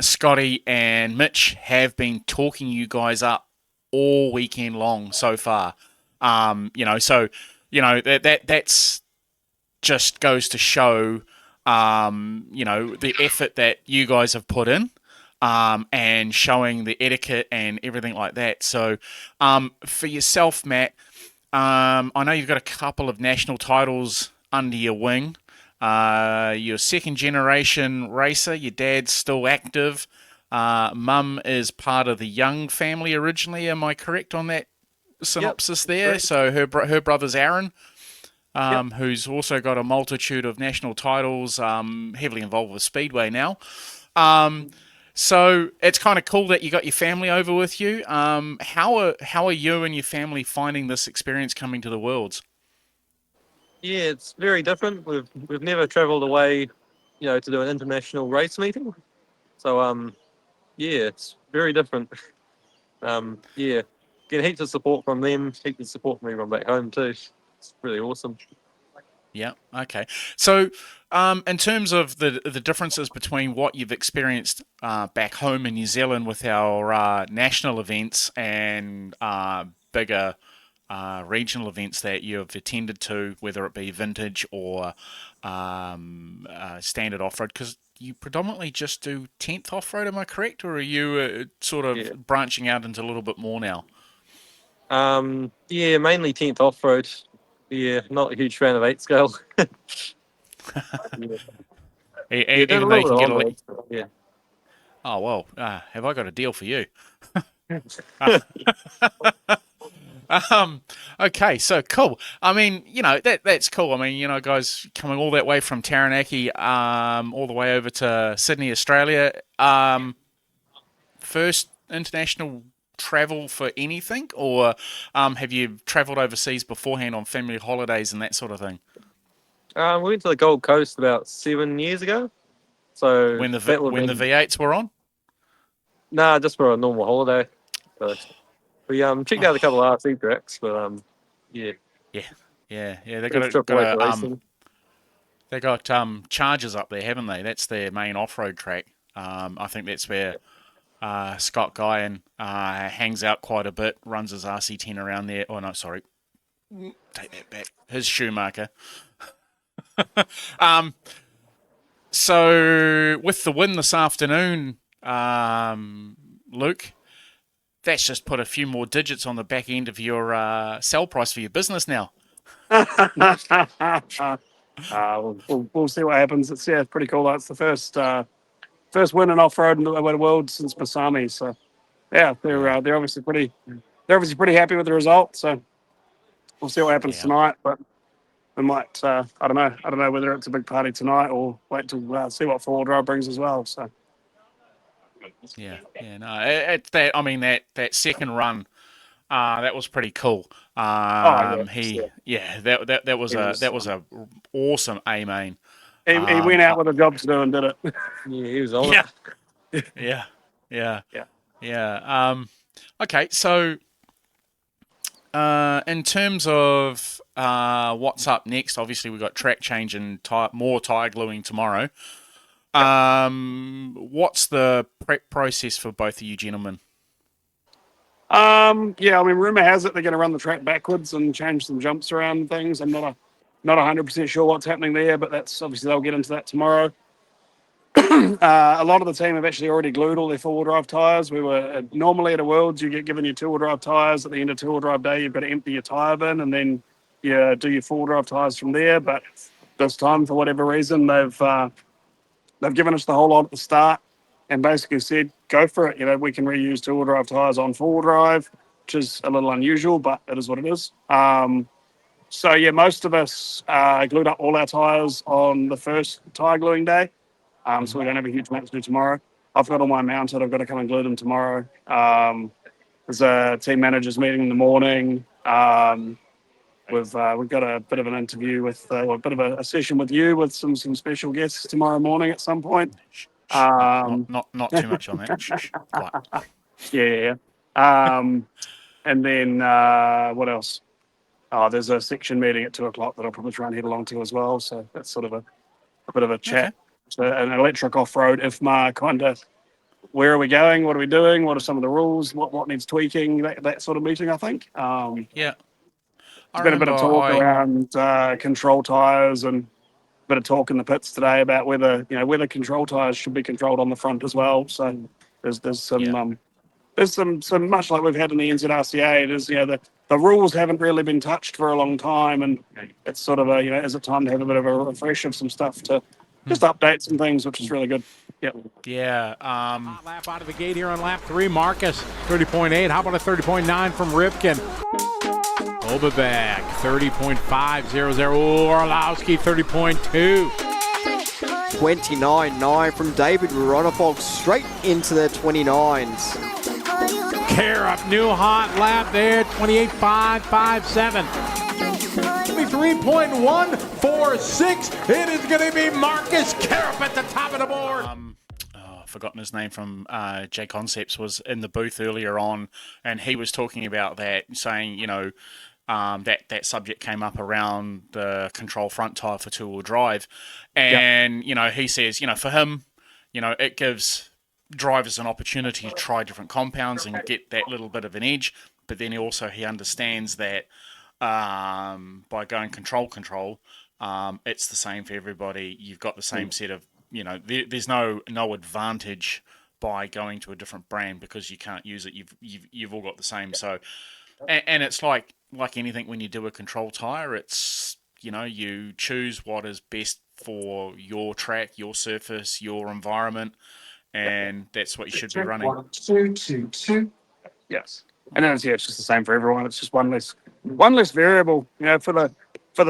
Scotty and Mitch have been talking you guys up all weekend long so far. That's just goes to show, the effort that you guys have put in. And showing the etiquette and everything like that. So, for yourself, Matt, I know you've got a couple of national titles under your wing. You're a second-generation racer. Your dad's still active. Mum is part of the Young family originally. Am I correct on that synopsis there? Correct. So her brother's Aaron, who's also got a multitude of national titles, heavily involved with Speedway now. So it's kind of cool that you got your family over with you. How are you and your family finding this experience coming to the Worlds? Yeah, it's very different. We've never travelled away, to do an international race meeting. So yeah, it's very different. Yeah, get heaps of support from them, heaps of support from everyone back home too. It's really awesome. Yeah. Okay. So, in terms of the differences between what you've experienced back home in New Zealand with our national events and bigger regional events that you've attended to, whether it be vintage or standard off-road, because you predominantly just do 10th off-road, am I correct? Or are you sort of branching out into a little bit more now? Yeah, mainly 10th off-road. Yeah, not a huge fan of 8 scale. Even though you can get a on-road, yeah. Oh, well, have I got a deal for you? Okay, so cool. I mean, that's cool. I mean, guys coming all that way from Taranaki, all the way over to Sydney, Australia. First international travel for anything, or have you travelled overseas beforehand on family holidays and that sort of thing? We went to the Gold Coast about 7 years ago. So When the V8s were on? Nah, just for a normal holiday. So we checked out a couple of RC tracks, but yeah. Yeah. They got Chargers up there, haven't they? That's their main off-road track. I think that's where Scott Guyan hangs out quite a bit, runs his RC10 around there. Oh no, sorry, take that back. His Schumacher. So with the win this afternoon, Luke, that's just put a few more digits on the back end of your sell price for your business now. We'll see what happens. It's pretty cool. That's the first win in off-road in the world since Masami. So yeah, they're obviously pretty happy with the result. So we'll see what happens tonight. But we might I don't know whether it's a big party tonight or wait to see what four-wheel drive brings as well. So no, it's that. I mean that second run That was pretty cool. Yeah. That was a awesome A main. He went out with a job to do and did it. Yeah, he was on Yeah. it. Yeah. Okay, so in terms of what's up next, obviously we've got track change and more tyre gluing tomorrow. What's the prep process for both of you gentlemen? Rumor has it they're going to run the track backwards and change some jumps around and things. I'm not 100% sure what's happening there, but that's obviously they'll get into that tomorrow. A lot of the team have actually already glued all their four-wheel drive tyres. We were normally at a Worlds, you get given your two-wheel drive tyres. At the end of two-wheel drive day, you've got to empty your tyre bin and then you do your four-wheel drive tyres from there. But this time, for whatever reason, they've given us the whole lot at the start and basically said, go for it. We can reuse two-wheel drive tyres on four-wheel drive, which is a little unusual, but it is what it is. Most of us glued up all our tyres on the first tyre gluing day. So we don't have a huge amount to do tomorrow. I've got all mine mounted. I've got to come and glue them tomorrow. There's a team managers meeting in the morning. We've got a bit of an interview with a bit of a session with you with some special guests tomorrow morning at some point. Not too much on that. Quiet. Yeah. And then what else? Oh, there's a section meeting at 2:00 that I'll probably try and head along to as well. So that's sort of a bit of a chat. Okay. So an electric off-road IFMAR kind of, where are we going? What are we doing? What are some of the rules? What needs tweaking? That sort of meeting, I think. Yeah. There's been a bit of talk around control tyres and a bit of talk in the pits today about whether control tyres should be controlled on the front as well. So there's some much like we've had in the NZRCA. It is the rules haven't really been touched for a long time, and it's sort of is it time to have a bit of a refresh of some stuff to just update some things, which is really good. Yep. Yeah. Lap out of the gate here on lap 3. Marcus 30.8. How about a 30.9 from Ripken? Obabag 30.500. Orlowski 30.2. 29.9 from David Ronafog, straight into the 29s. Carup, new hot lap there, 28.557. 23.146. It is going to be Marcus Carup at the top of the board. I've forgotten his name from J Concepts, was in the booth earlier on, and he was talking about that, saying, that subject came up around the control front tyre for two-wheel drive. And, he says, for him, it gives drivers an opportunity to try different compounds and get that little bit of an edge. But then he understands that by going control, it's the same for everybody. You've got the same set of, there's no advantage by going to a different brand because you can't use it. You've all got the same. So, and it's like anything when you do a control tire, it's, you choose what is best for your track, your surface, your environment, and that's what you should be running. 1, 2, 2, 2. Yes. And then it's just the same for everyone. It's just one less variable. For the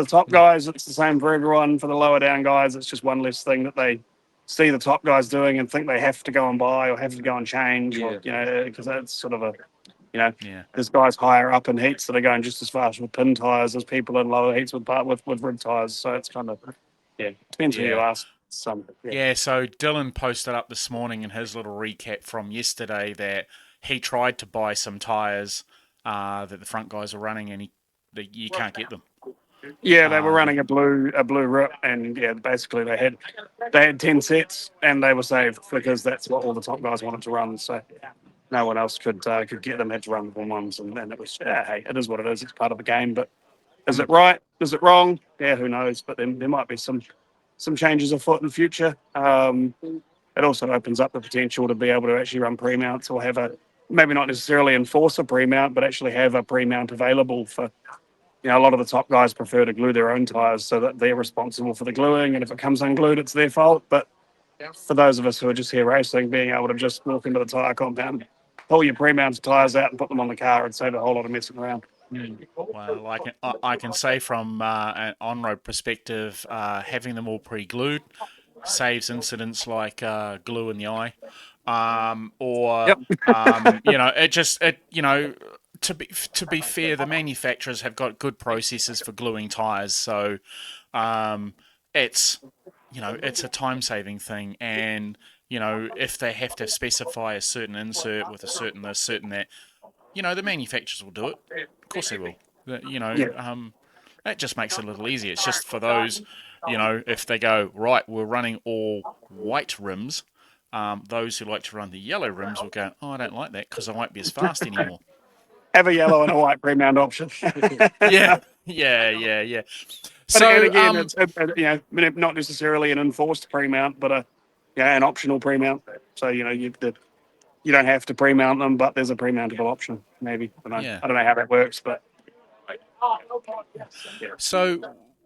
top guys, it's the same for everyone. For the lower down guys, it's just one less thing that they see the top guys doing and think they have to go and buy or have to go and change. Or, because that's sort of there's guys higher up in heats that are going just as fast with pin tires as people in lower heats with rib tires. So it's kind of depends who you ask. So Dylan posted up this morning in his little recap from yesterday that he tried to buy some tires that the front guys are running, and you can't get them. Yeah, they were running a blue rip, and basically they had 10 sets, and they were saved because that's what all the top guys wanted to run. So no one else could get them, had to run the ones, and it was hey, it is what it is. It's part of the game. But is it right? Is it wrong? Yeah, who knows? But then there might be some changes afoot in the future. It also opens up the potential to be able to actually run pre-mounts or have maybe not necessarily enforce a pre-mount, but actually have a pre-mount available for, a lot of the top guys prefer to glue their own tyres so that they're responsible for the gluing. And if it comes unglued, it's their fault. But for those of us who are just here racing, being able to just walk into the tyre compound, pull your pre-mounted tyres out and put them on the car and save a whole lot of messing around. Well, I can say from an on-road perspective, having them all pre-glued saves incidents like glue in the eye, to be fair, the manufacturers have got good processes for gluing tires, so it's it's a time saving thing, and if they have to specify a certain insert with a certain this, certain that, the manufacturers will do it. Of course they will. That just makes it a little easier. It's just for those, if they go, right, we're running all white rims, those who like to run the yellow rims will go, oh, I don't like that because I won't be as fast anymore. Have a yellow and a white pre-mount option. Yeah. But So again, it's not necessarily an enforced pre-mount, but an optional pre-mount. So you don't have to pre-mount them, but there's a pre-mountable option. Maybe I don't know how that works, but So,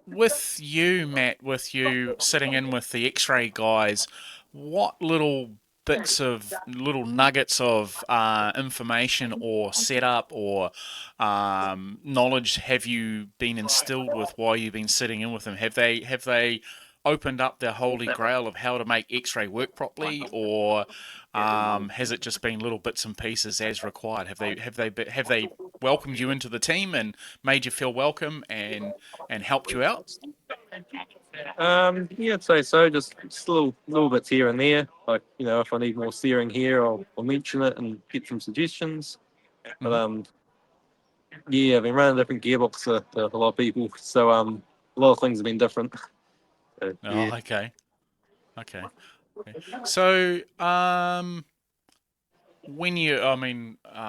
with you, Matt, with you sitting in with the X-ray guys, what little nuggets of information or setup or knowledge have you been instilled with while you've been sitting in with them? Have they opened up the holy grail of how to make X-ray work properly, or has it just been little bits and pieces as required? Have they welcomed you into the team and made you feel welcome and helped you out? Yeah, I'd say so. Just little bits here and there. Like, if I need more steering here, I'll mention it and get some suggestions. But yeah, I've been running different gearbox to a lot of people, so a lot of things have been different. Oh, okay. So, I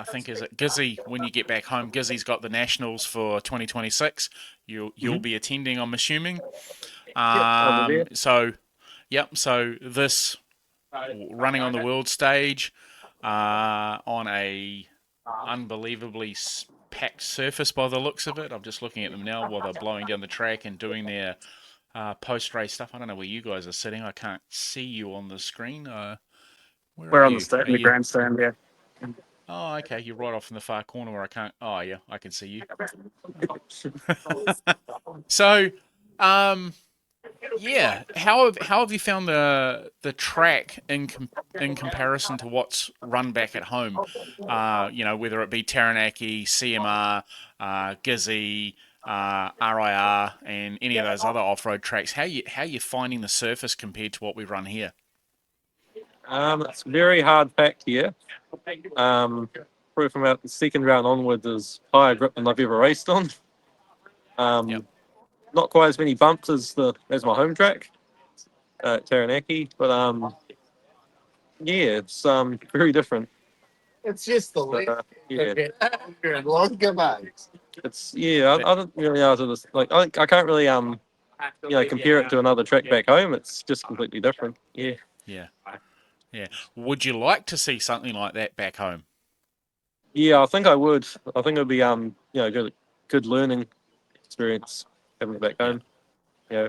think, is it Gizzy, when you get back home, Gizzy's got the Nationals for 2026. You'll be attending, I'm assuming. So this running on the world stage on a unbelievably packed surface by the looks of it. I'm just looking at them now while they're blowing down the track and doing their post-race stuff. I don't know where you guys are sitting. I can't see you on the screen. we're on the grandstand. Yeah. Oh, okay. You're right off in the far corner where I can't. Oh, yeah, I can see you. So, yeah. How have you found the track in comparison to what's run back at home? Whether it be Taranaki, CMR, Gizzy, RIR, and any of those other off-road tracks. How you finding the surface compared to what we run here? It's very hard packed here. Probably from about the second round onwards is higher grip than I've ever raced on. Not quite as many bumps as my home track, Taranaki, but it's very different. It's just the length. It's I don't really know how to just, like, I can't really compare it to another track back home. It's just completely different. Yeah. Would you like to see something like that back home? Yeah, I think I would. I think it'd be good learning experience having it back home. Yeah.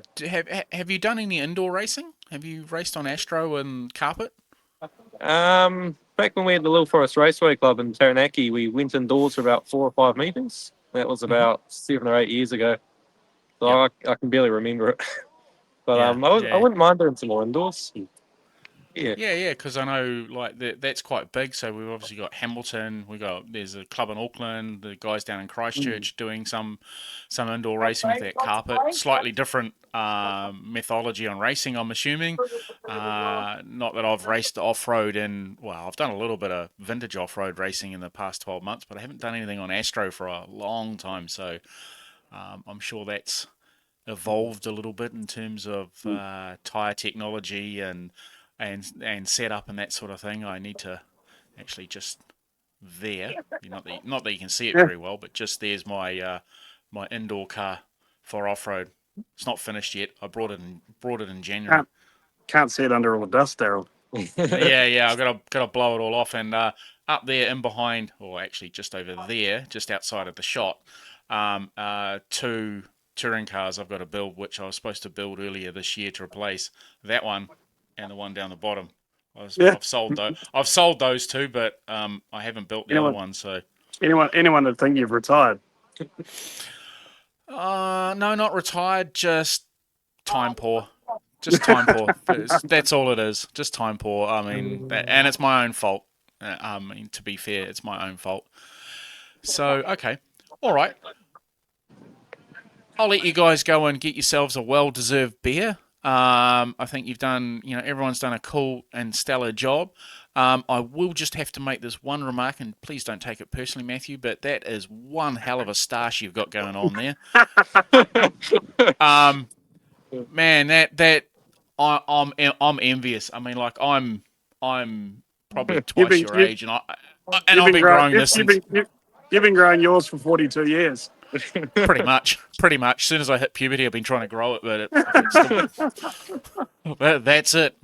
Have you done any indoor racing? Have you raced on Astro and carpet? Back when we had the Little Forest Raceway Club in Taranaki, we went indoors for about 4 or 5 meetings. That was about 7 or 8 years ago. So I can barely remember it. But I wouldn't mind doing some more indoors. Yeah, because I know that's quite big. So we've obviously got Hamilton. There's a club in Auckland. The guys down in Christchurch doing some indoor racing with that carpet. Slightly different methodology on racing, I'm assuming. Not that I've raced off-road I've done a little bit of vintage off-road racing in the past 12 months, but I haven't done anything on Astro for a long time. So I'm sure that's evolved a little bit in terms of tyre technology and setup and that sort of thing. I need to actually just not that you can see it very well, but just there's my my indoor car for off-road. It's not finished yet. I brought it in January. Can't see it under all the dust, Daryl. Yeah. I've got to blow it all off, and up there in behind, or actually just over there, just outside of the shot, 2 touring cars I've got to build, which I was supposed to build earlier this year to replace that one and the one down the bottom. I've sold those 2, but I haven't built the other one. So anyone that think you've retired? No, not retired. Just time poor. Just time poor. That's all it is. Just time poor. I mean, and it's my own fault. To be fair, it's my own fault. So, okay. All right. I'll let you guys go and get yourselves a well-deserved beer. I think you've done, everyone's done a cool and stellar job. I will just have to make this one remark, and please don't take it personally, Matthew, but that is one hell of a stash you've got going on there. Man, I'm envious. I mean, like I'm probably twice your age, and I've been growing this. You've been growing yours for 42 years. Pretty much. As soon as I hit puberty, I've been trying to grow it, but that's it.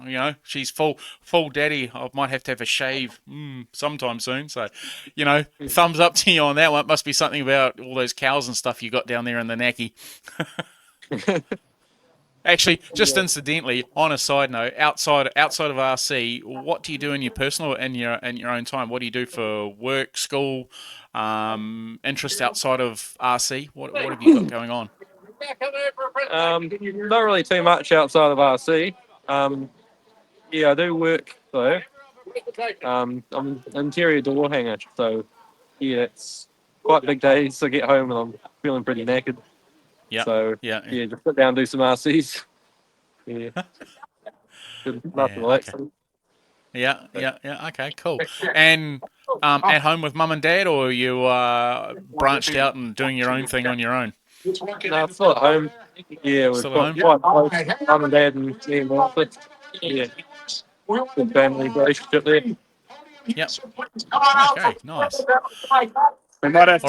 She's full daddy. I might have to have a shave sometime soon. So, thumbs up to you on that one. It must be something about all those cows and stuff you got down there in the Naki. Actually, just incidentally, on a side note, outside of RC, what do you do in your personal and your own time? What do you do for work, school, interest outside of RC? What have you got going on? Not really too much outside of RC. Yeah, I do work though. I'm an interior door hanger, so yeah, it's quite big days. I get home and I'm feeling pretty knackered. Yeah. So yeah, just sit down and do some RCs. Yeah. Nothing like that. Yeah. Okay, cool. And at home with mum and dad, or you branched out and doing your own thing on your own? No, still at home. Yeah, we've got quite close. Mum and dad and me and my wife. Yeah. Good family relationship there. Yep. Okay, nice. We might have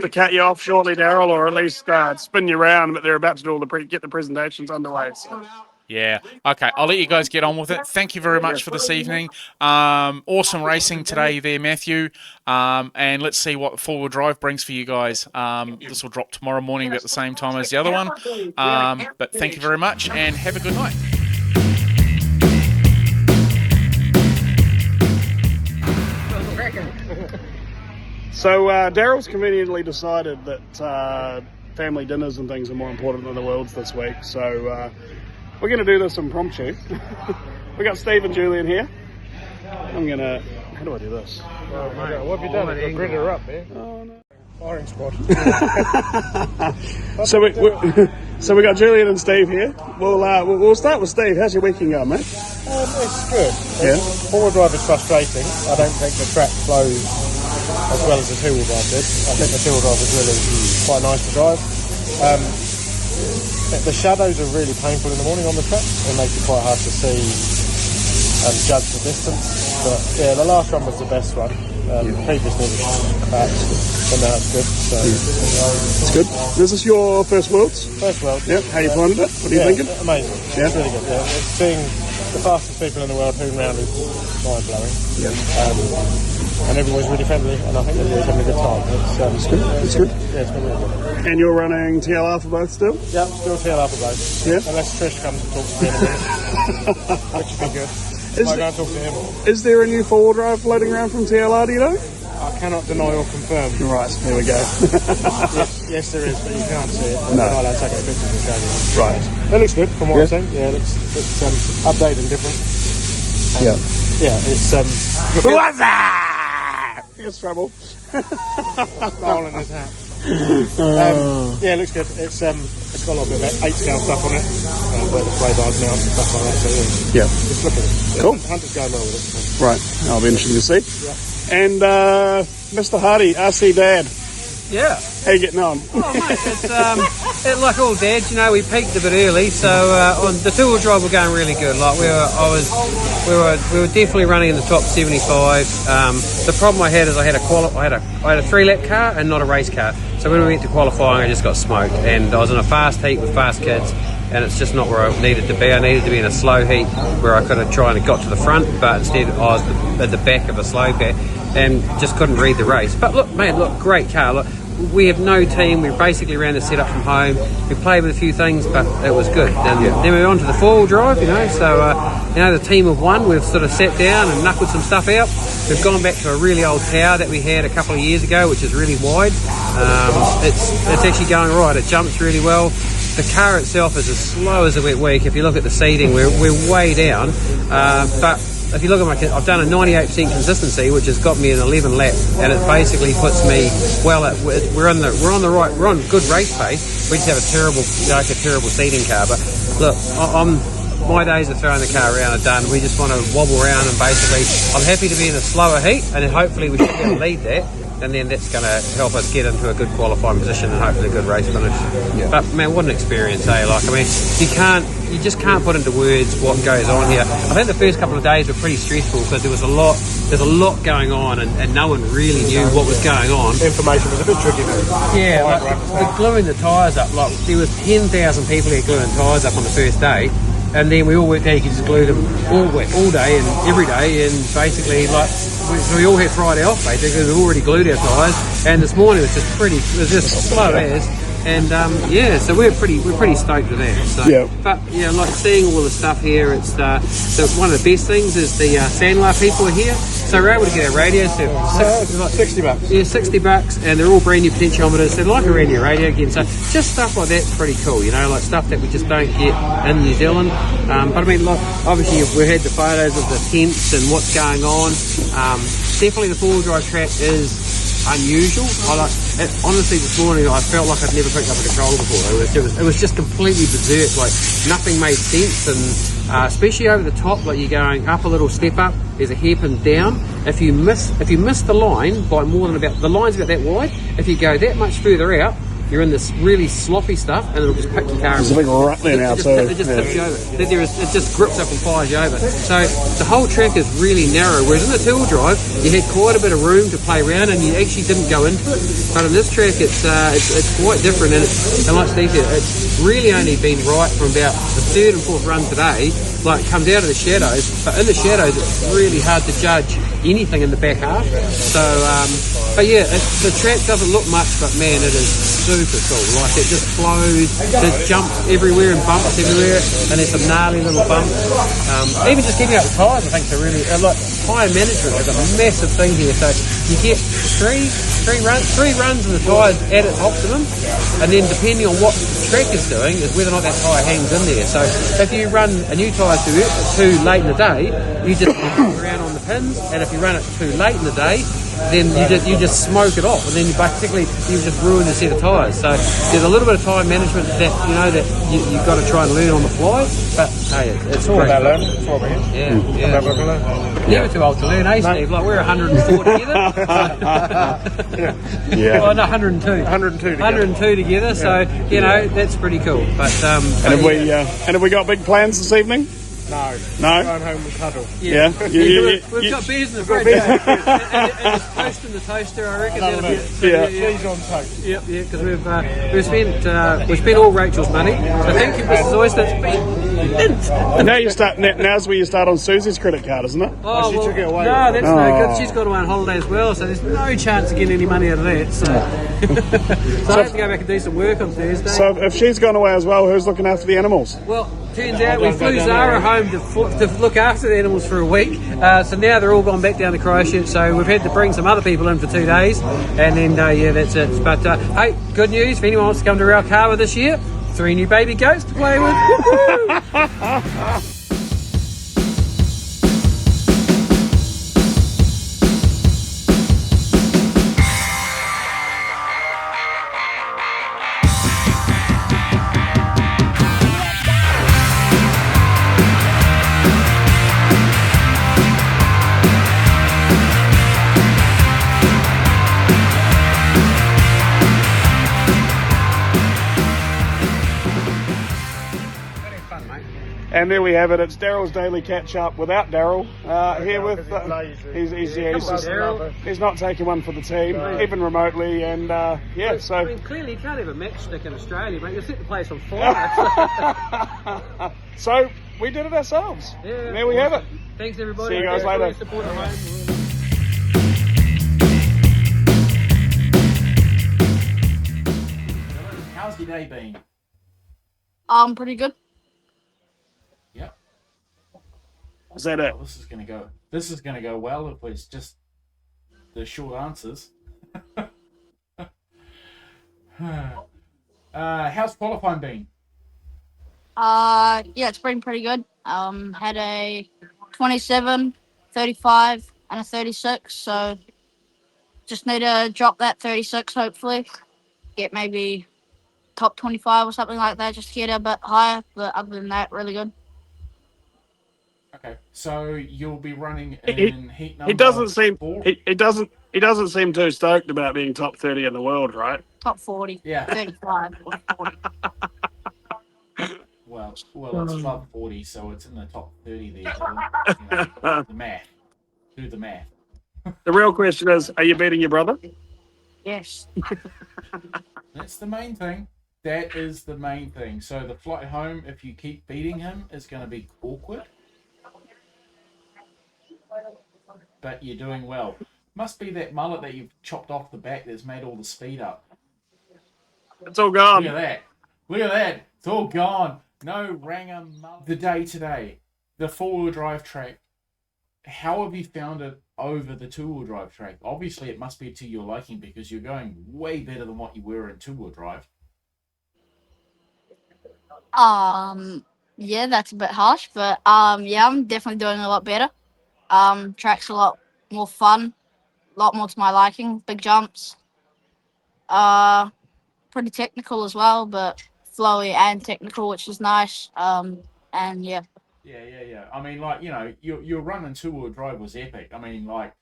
to cut you off shortly, Daryl, or at least spin you around. But they're about to do get the presentations underway. So. Yeah. Okay, I'll let you guys get on with it. Thank you very much for this evening. Awesome racing today there, Matthew. And let's see what four-wheel drive brings for you guys. This will drop tomorrow morning at the same time as the other one. But thank you very much, and have a good night. So Daryl's conveniently decided that family dinners and things are more important than the Worlds this week. So we're going to do this impromptu. We got Steve and Julian here. How do I do this? Oh, mate, what have you done? You've gritted her up, man. Oh, no. Firing squad. So we got Julian and Steve here. We'll start with Steve. How's your weekend going, mate? It's good. Yeah. Four-wheel drive is frustrating. I don't think the track flows as well as the two-wheel drive did. I think the two-wheel drive is really quite nice to drive. The shadows are really painful in the morning on the track. It makes it quite hard to see and judge the distance. But yeah, the last one was the best one. Previously it was bad, but now it's good. So it's good. Is this your first Worlds? First Worlds. Yep. How you finding it? What are you thinking? Amazing. Yeah. It's really good. Yeah. It's seeing the fastest people in the world hooning around is mind-blowing. Yeah. And everyone's really friendly, and I think everyone's having a good time. It's good. It's good. Yeah, it's been really good. And you're running TLR for both still? Yeah, still TLR for both. Yeah. Unless Trish comes and talks to me in a minute, which would be good. Might go and talk to him. Is there a new four-wheel drive floating around from TLR, do you know? I cannot deny or confirm. Right, there we go. yes, there is, but you can't see it. No. I'm not allowed to take any pictures and show you. Right. It looks good from what I'm saying. Yeah, it looks updated and different. Yeah, it's What's that? Here's trouble. hole in his hat. Yeah, it looks good. It's got a lot of 8-scale stuff on it, where the sway bars mount and stuff like that. So yeah, just look at it. Cool. Hunter's going well with it. So. Right, that'll be interesting to see. Yeah. And Mr. Hardy, RC Dad. Yeah. How you getting on? Oh, mate, it's like all dads, we peaked a bit early, so on the two-wheel drive we're going really good. Like we were definitely running in the top 75. The problem I had is I had a 3-lap car and not a race car. So when we went to qualifying, I just got smoked, and I was in a fast heat with fast kids, and it's just not where I needed to be. I needed to be in a slow heat where I could have tried and got to the front, but instead I was at the back of a slow pack and just couldn't read the race. But look, great car. Look, we have no team. We basically ran the setup from home. We played with a few things, but it was good. And then we went on to the four-wheel drive, So, the team of one, we've sort of sat down and knuckled some stuff out. We've gone back to a really old tower that we had a couple of years ago, which is really wide. It's actually going all right. It jumps really well. The car itself is as slow as a wet week. If you look at the seating, we're way down. But if you look at I've done a 98% consistency, which has got me an 11 lap, and it basically puts me well. We're on good race pace. We just have a terrible seating car. But look, my days of throwing the car around are done. We just want to wobble around, and basically, I'm happy to be in a slower heat, and then hopefully we should be able to lead that. And then that's going to help us get into a good qualifying position and hopefully a good race finish. Yeah. But man, what an experience, eh? Like, I mean, you just can't put into words what goes on here. I think the first couple of days were pretty stressful because there's a lot going on, and no one really knew what was going on. Information was a bit tricky, though. Yeah, like gluing the tyres up. Like there was 10,000 people here gluing tyres up on the first day. And then we all worked out you could just glue them all day and every day, and basically we all had Friday off basically. We've already glued our tyres, and this morning it was just slow as. And so we're pretty stoked with that. So, yeah. But yeah, like seeing all the stuff here, it's one of the best things is the Sandlar people are here, so we're able to get our radios for $60. Yeah, $60, and they're all brand new potentiometers. They're like a brand new radio again. So just stuff like that's pretty cool, like stuff that we just don't get in New Zealand. But I mean, like obviously we had the photos of the tents and what's going on. Definitely the four-wheel drive track is unusual. Honestly, this morning I felt like I'd never picked up a controller before. It was just completely berserk. Like nothing made sense, and especially over the top, like you're going up a little step up, there's a hairpin down. If you miss the line by more than the line's about that wide. If you go that much further out, you're in this really sloppy stuff, and it'll just pick your car. There's a big rut there now, so it just tips you over. It just grips up and fires you over. So the whole track is really narrow. Whereas in the two-wheel drive, you had quite a bit of room to play around, and you actually didn't go into it. But in this track, it's quite different, and like Steve said, it's really only been right from about the third and fourth run today. Like it comes out of the shadows, but in the shadows, it's really hard to judge anything in the back half. So, but yeah, the track doesn't look much, but man, it is super cool. Like it just flows, there's jumps everywhere and bumps everywhere, and there's some gnarly little bumps. Even just getting out the tyres, I think, are really like tyre management is a massive thing here. So you get three runs in the tyres at its optimum, and then depending on what the track is doing is whether or not that tyre hangs in there. So if you run a new tyre too late in the day, you just around on the pins, and if you run it too late in the day, then you just smoke it off, and then basically you just ruin a set of tyres. So there's a little bit of time management that you've got to try and learn on the fly. But hey, it's all about learning. Yeah. Never too old to learn, eh, Steve? Like we're 104 together. Yeah. Oh no, 102 together. So that's pretty cool. But have we got big plans this evening? No. Going home and cuddle. Yeah. We've got beers in the fridge. and it's toast in the toaster, I reckon. Cheese on toast. Yeah, because we've spent all Rachel's money. So thank you, Mrs. Oyster. It's been Now's where you start on Susie's credit card, isn't it? Oh, she took it away. No, that's no good. She's got away on holiday as well, so there's no chance of getting any money out of that. So, I have to go back and do some work on Thursday. So if she's gone away as well, who's looking after the animals? Well, turns out we flew Zara home to look after the animals for a week. So now they're all gone back down to Christchurch. So we've had to bring some other people in for 2 days, and then that's it. But hey, good news for anyone who wants to come to Raukava this year. 3 new baby goats to play with. And there we have it. It's Daryl's daily catch up without Daryl here with. He's not taking one for the team, even remotely. And so I mean, clearly you can't have a matchstick in Australia, mate. You'll set the place on fire. So we did it ourselves. Yeah, and there we have it. Thanks everybody. See you guys later. How's your day been? Pretty good. Yep. Is that it? Well, this is gonna go well if it's just the short answers. How's qualifying been? Yeah, it's been pretty good. Had a 27, 35, and a 36. So just need to drop that 36, hopefully. Get maybe top 25 or something like that, just to get a bit higher. But other than that, really good. Okay, so you'll be running He, in heat he number doesn't seem 4. he doesn't seem too stoked about being top 30 in the world, right? Top 40, Yeah. 35 or 40. Well, it's above 40, so it's in the top 30 there, Dylan. You know, the math. Do the math. The real question is, are you beating your brother? Yes. That's the main thing. That is the main thing. So the flight home, if you keep beating him, is going to be awkward. But you're doing well. Must be that mullet that you've chopped off the back that's made all the speed up. It's all gone. Look at that. Look at that. It's all gone. No Ranger mullet. The day today, the 4-wheel drive track, how have you found it over the 2-wheel drive track? Obviously, it must be to your liking because you're going way better than what you were in 2-wheel drive. Yeah, that's a bit harsh, but yeah, I'm definitely doing a lot better. Track's a lot more fun, a lot more to my liking. Big jumps. Pretty technical as well, but flowy and technical, which is nice. And yeah. Yeah. I mean, like, you know, your run in 2-wheel drive was epic. I mean, like,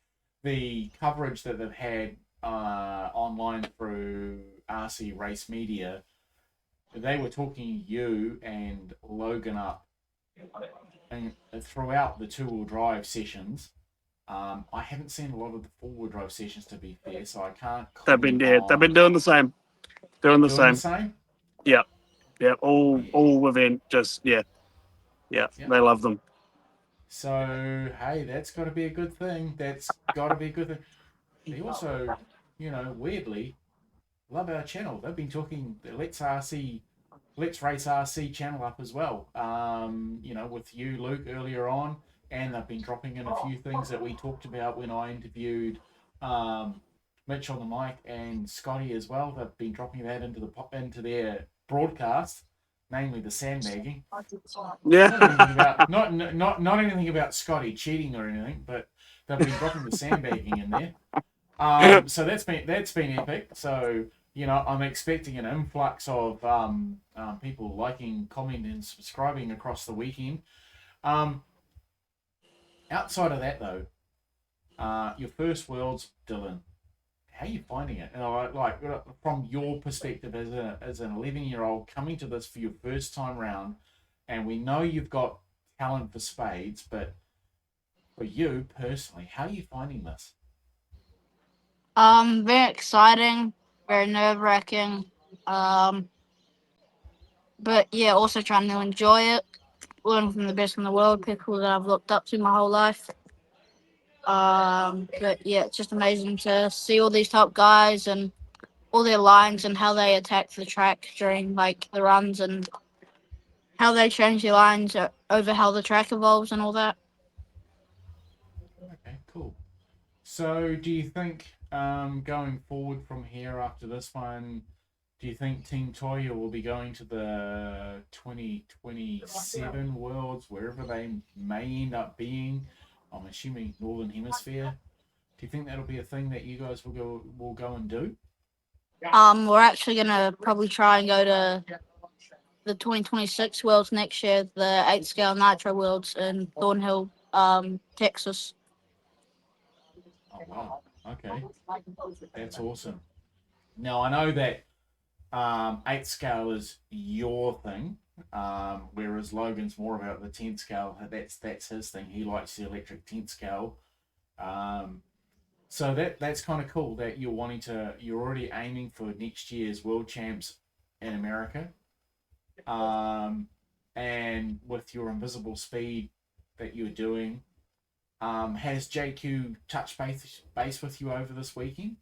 the coverage that they've had online through RC Race Media, they were talking you and Logan up and throughout the 2-wheel drive sessions. I haven't seen a lot of the 4-wheel drive sessions, to be fair, so I can't comment They've been doing the same. Doing the same. Yeah. All event, just yeah. They love them. So hey, that's got to be a good thing. That's got to be a good thing. They also, you know, weirdly love our channel. They've been talking the Let's Race RC channel up as well. You know, with you, Luke, earlier on, and they've been dropping in a few things that we talked about when I interviewed Mitch on the mic and Scotty as well. They've been dropping that into their broadcast, namely the sandbagging. Yeah. Not anything about Scotty cheating or anything, but they've been dropping the sandbagging in there. So that's been epic. So, you know, I'm expecting an influx of people liking, commenting, and subscribing across the weekend. Outside of that, though, your first Worlds, Dylan, how are you finding it? You know, like from your perspective as an 11-year-old coming to this for your first time round, and we know you've got talent for spades, but for you personally, how are you finding this? Very exciting, very nerve-wracking. But yeah, also trying to enjoy it, learn from the best in the world, people that I've looked up to my whole life. But yeah, it's just amazing to see all these top guys and all their lines and how they attack the track during like the runs and how they change their lines over how the track evolves and all that. Okay, cool. So do you think going forward from here after this one, do you think Team Toya will be going to the 2027 Worlds, wherever they may end up being? I'm assuming Northern Hemisphere. Do you think that'll be a thing that you guys will go and do? We're actually gonna probably try and go to the 2026 Worlds next year, the 8 scale Nitro Worlds in Thornhill, Texas. Oh wow. Okay. That's awesome. Now I know that 8 scale is your thing, whereas Logan's more about the 10 scale. That's his thing. He likes the electric 10 scale. So that's kind of cool that you're already aiming for next year's World Champs in America. And with your invisible speed that you're doing, has JQ touched base with you over this weekend?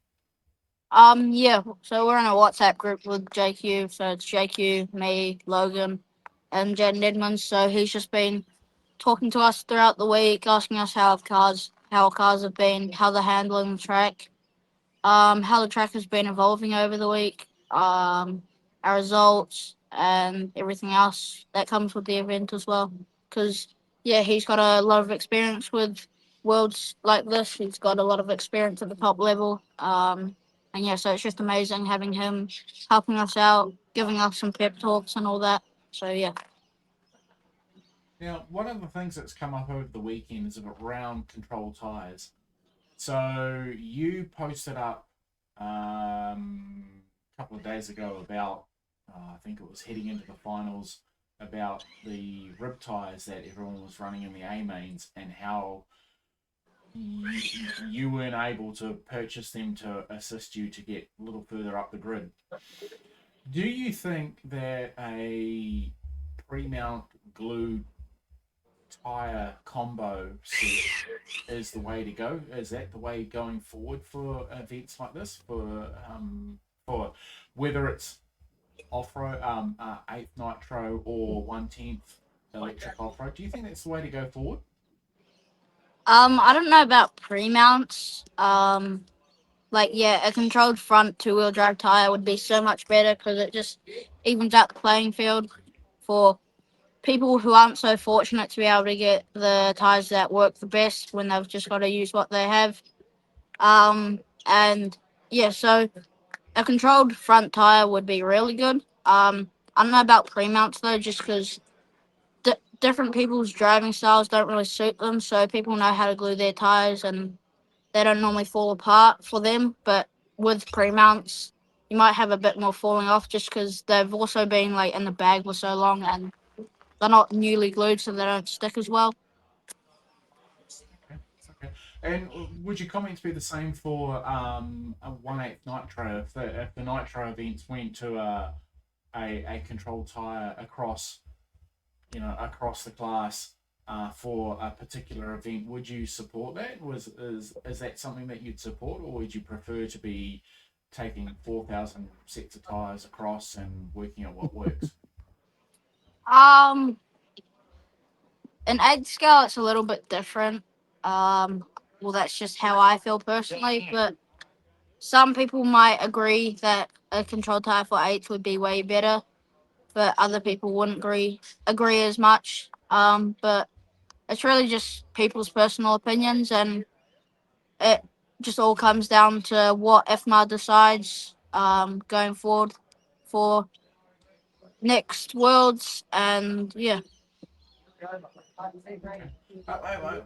Yeah, so we're in a WhatsApp group with JQ, so it's JQ, me, Logan, and Jaden Edmonds. So he's just been talking to us throughout the week, asking us how our cars have been, how they're handling the track, how the track has been evolving over the week, our results, and everything else that comes with the event as well. Because yeah, he's got a lot of experience with worlds like this. He's got a lot of experience at the top level. And yeah, so it's just amazing having him helping us out, giving us some pep talks and all that. So yeah. Now, one of the things that's come up over the weekend is around control tyres. So you posted up a couple of days ago about, I think it was heading into the finals, about the rib tyres that everyone was running in the A mains and how you weren't able to purchase them to assist you to get a little further up the grid. Do you think that a pre-mount glue tire combo set is the way to go? Is that the way going forward for events like this? For whether it's off-road, 8th Nitro or 1/10 electric off-road, do you think that's the way to go forward? I don't know about pre-mounts. Like, yeah, a controlled front two-wheel drive tire would be so much better because it just evens out the playing field for people who aren't so fortunate to be able to get the tires that work the best when they've just got to use what they have. And yeah, so a controlled front tire would be really good. I don't know about pre-mounts though, just because different people's driving styles don't really suit them. So people know how to glue their tires and they don't normally fall apart for them. But with pre-mounts, you might have a bit more falling off just because they've also been like in the bag for so long and they're not newly glued, so they don't stick as well. Okay. And would your comments be the same for a 1/8 Nitro? If the Nitro events went to a controlled tire across the class for a particular event, would you support that? Is that something that you'd support, or would you prefer to be taking 4,000 sets of tires across and working out what works? In egg scale, it's a little bit different. Well, that's just how I feel personally, but some people might agree that a controlled tire for 8 would be way better, but other people wouldn't agree as much. But it's really just people's personal opinions, and it just all comes down to what IFMAR decides going forward for next Worlds, and yeah. I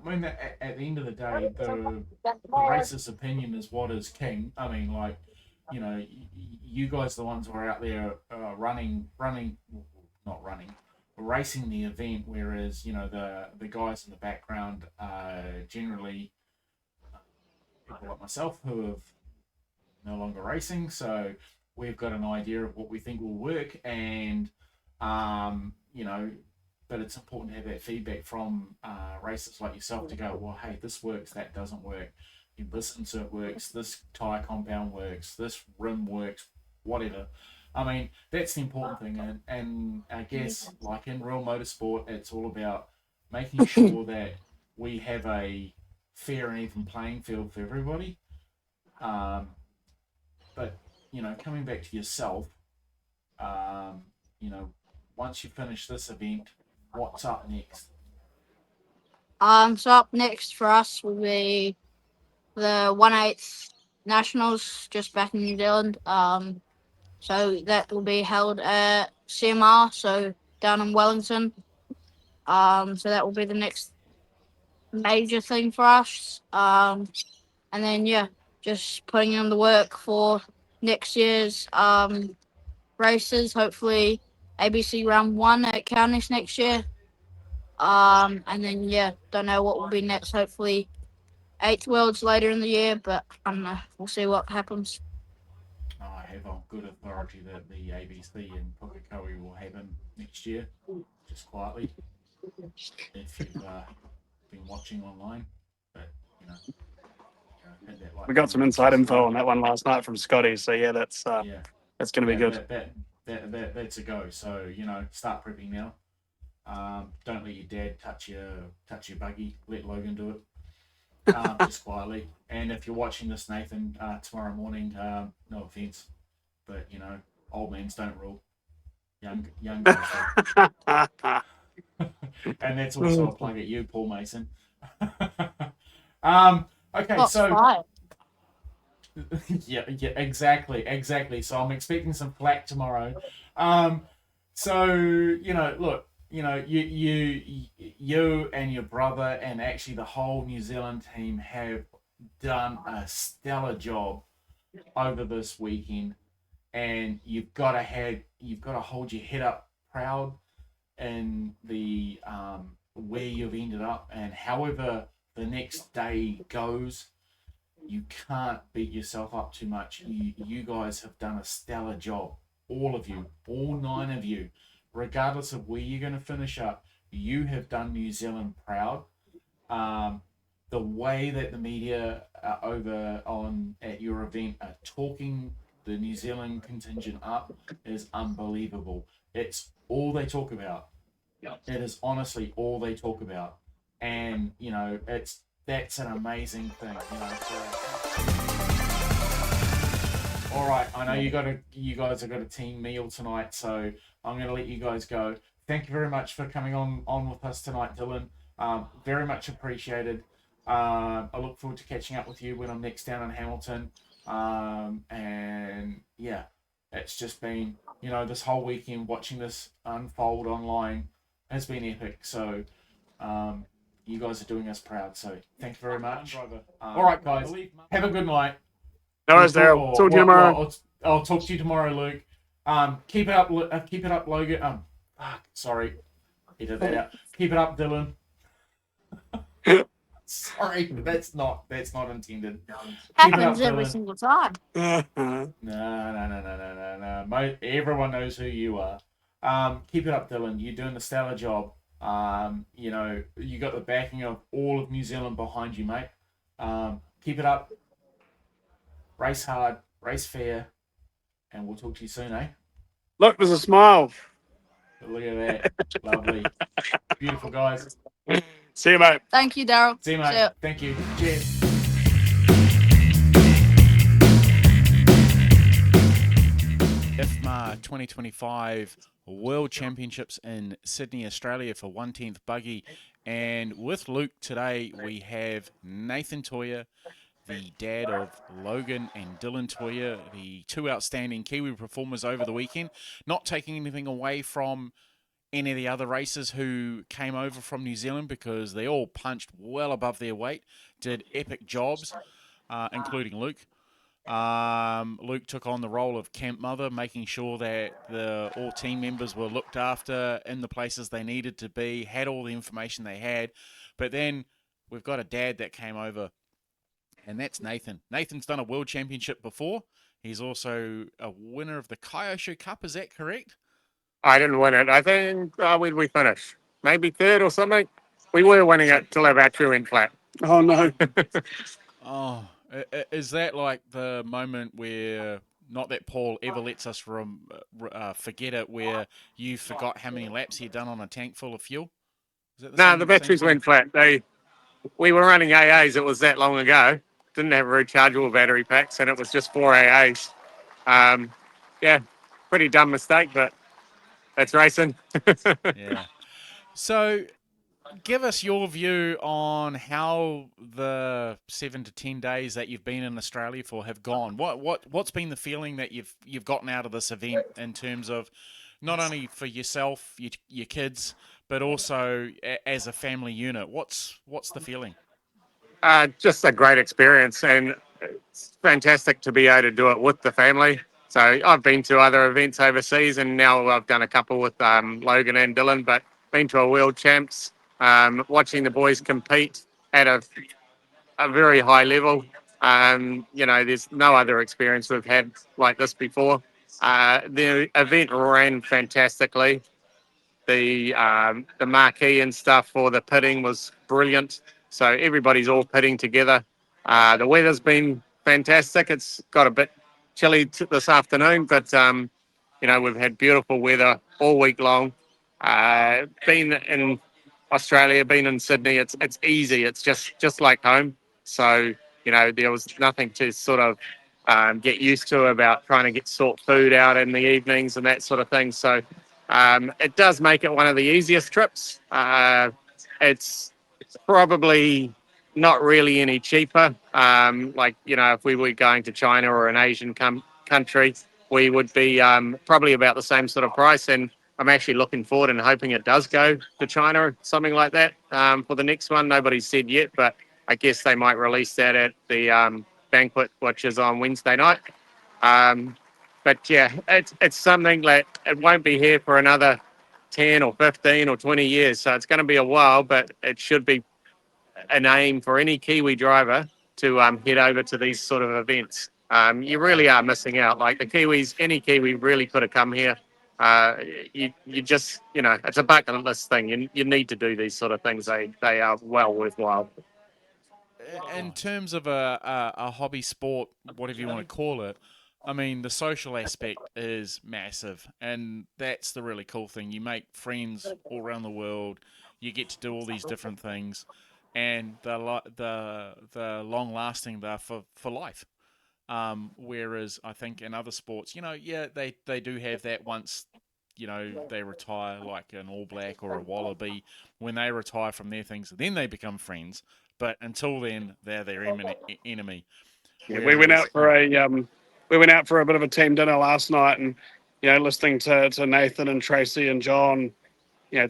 mean, at the end of the day, the racist opinion is what is king. I mean, like, you guys are the ones who are out there not running, racing the event, whereas, the guys in the background are generally people like myself who have no longer racing, so we've got an idea of what we think will work, and but it's important to have that feedback from racers like yourself to go, well, hey, this works, that doesn't work, this insert works, this tire compound works, this rim works, whatever. I mean, that's the important thing, and I guess, like in real motorsport, it's all about making sure that we have a fair and even playing field for everybody. But coming back to yourself, once you finish this event, what's up next? So up next for us will be the 1/8 Nationals just back in New Zealand. So that will be held at CMR, so down in Wellington. So that will be the next major thing for us. And then yeah, just putting in the work for next year's races. Hopefully, ABC round 1 at counties next year. And then yeah, don't know what will be next. Hopefully, 8th Worlds later in the year, but I don't know. We'll see what happens. I have on good authority that the ABC and Pukekohe will happen next year, just quietly, if you've been watching online. But had that We got some inside info on that one last night from Scotty, so yeah, that's going to be good. That's a go. So start prepping now. Don't let your dad touch your buggy. Let Logan do it. Just quietly. And if you're watching this, Nathan, tomorrow morning, no offense, but old men don't rule. Young guys do. And that's also a plug at you, Paul Mason. Okay, Shots so fired. yeah, exactly. So I'm expecting some flack tomorrow. So look, you and your brother and actually the whole New Zealand team have done a stellar job over this weekend, and you've got to hold your head up proud in the where you've ended up, and however the next day goes, you can't beat yourself up too much. You guys have done a stellar job, all of you, all 9 of you, regardless of where you're going to finish up. You have done New Zealand proud. The way that the media over on at your event are talking the New Zealand contingent up is unbelievable. It's all they talk about. It is honestly all they talk about, and that's an amazing thing. All right, I know you guys have got a team meal tonight, so I'm going to let you guys go. Thank you very much for coming on with us tonight, Dylan. Very much appreciated. I look forward to catching up with you when I'm next down in Hamilton. And yeah, it's just been, this whole weekend watching this unfold online has been epic. So you guys are doing us proud. So thank you very much. All right, guys, have a good night. No worries, Daryl. Talk to you tomorrow. I'll talk to you tomorrow, Luke. Keep it up, Logan. Sorry, edit that out. Keep it up, Dylan. Sorry, that's not intended. Happens every single time. No. Everyone knows who you are. Keep it up, Dylan. You're doing a stellar job. You got the backing of all of New Zealand behind you, mate. Keep it up. Race hard, race fair, and we'll talk to you soon, eh? Look, there's a smile. Look at that. Lovely. Beautiful, guys. See you, mate. Thank you, Daryl. See you, mate. See ya. Thank you. Cheers. IFMAR 2025 World Championships in Sydney, Australia for 1/10th buggy. And with Luke today, we have Nathan Toyer, the dad of Logan and Dylan Toyer, the 2 outstanding Kiwi performers over the weekend. Not taking anything away from any of the other racers who came over from New Zealand, because they all punched well above their weight, did epic jobs, including Luke. Luke took on the role of camp mother, making sure that all team members were looked after in the places they needed to be, had all the information they had. But then we've got a dad that came over, and that's Nathan. Nathan's done a world championship before. He's also a winner of the Kyosho Cup. Is that correct? I didn't win it. I think, where did we finish? Maybe 3rd or something? We were winning it till our battery went flat. Oh, no. Oh, is that like the moment where, not that Paul ever lets us forget it, where you forgot how many laps you'd done on a tank full of fuel? No, the batteries went flat. We were running AAs. It was that long ago. Didn't have rechargeable battery packs, and it was just 4 AAs. Yeah, pretty dumb mistake, but that's racing. Yeah. So, give us your view on how the 7 to 10 days that you've been in Australia for have gone. What's been the feeling that you've gotten out of this event in terms of not only for yourself, your kids, but also as a family unit? What's the feeling? Just a great experience, and it's fantastic to be able to do it with the family. So I've been to other events overseas, and now I've done a couple with Logan and Dylan, but been to a World Champs, watching the boys compete at a very high level. There's no other experience we've had like this before. The event ran fantastically. The marquee and stuff for the pitting was brilliant. So everybody's all pitting together. The weather's been fantastic. It's got a bit chilly this afternoon, but we've had beautiful weather all week long. Been in Australia, been in Sydney. It's easy. It's just like home. So there was nothing to sort of get used to about trying to sort food out in the evenings and that sort of thing. So It does make it one of the easiest trips. It's probably not really any cheaper. If we were going to China or an Asian country, we would be probably about the same sort of price. And I'm actually looking forward and hoping it does go to China or something like that for the next one. Nobody's said yet, but I guess they might release that at the banquet, which is on Wednesday night. But yeah, it's something that it won't be here for another 10 or 15 or 20 years. So it's going to be a while, but it should be an aim for any Kiwi driver to head over to these sort of events. You really are missing out. Like the Kiwis, any Kiwi really could have come here. You just, it's a bucket list thing. You need to do these sort of things. They are well worthwhile. In terms of a hobby sport, whatever you want to call it, I mean, the social aspect is massive, and that's the really cool thing. You make friends all around the world. You get to do all these different things, and the long lasting they're for life. Whereas I think in other sports, they do have that once, they retire, like an All Black or a Wallaby. When they retire from their things, then they become friends. But until then, they're their enemy. Yeah, we went out for a bit of a team dinner last night, and listening to Nathan and Tracy and John,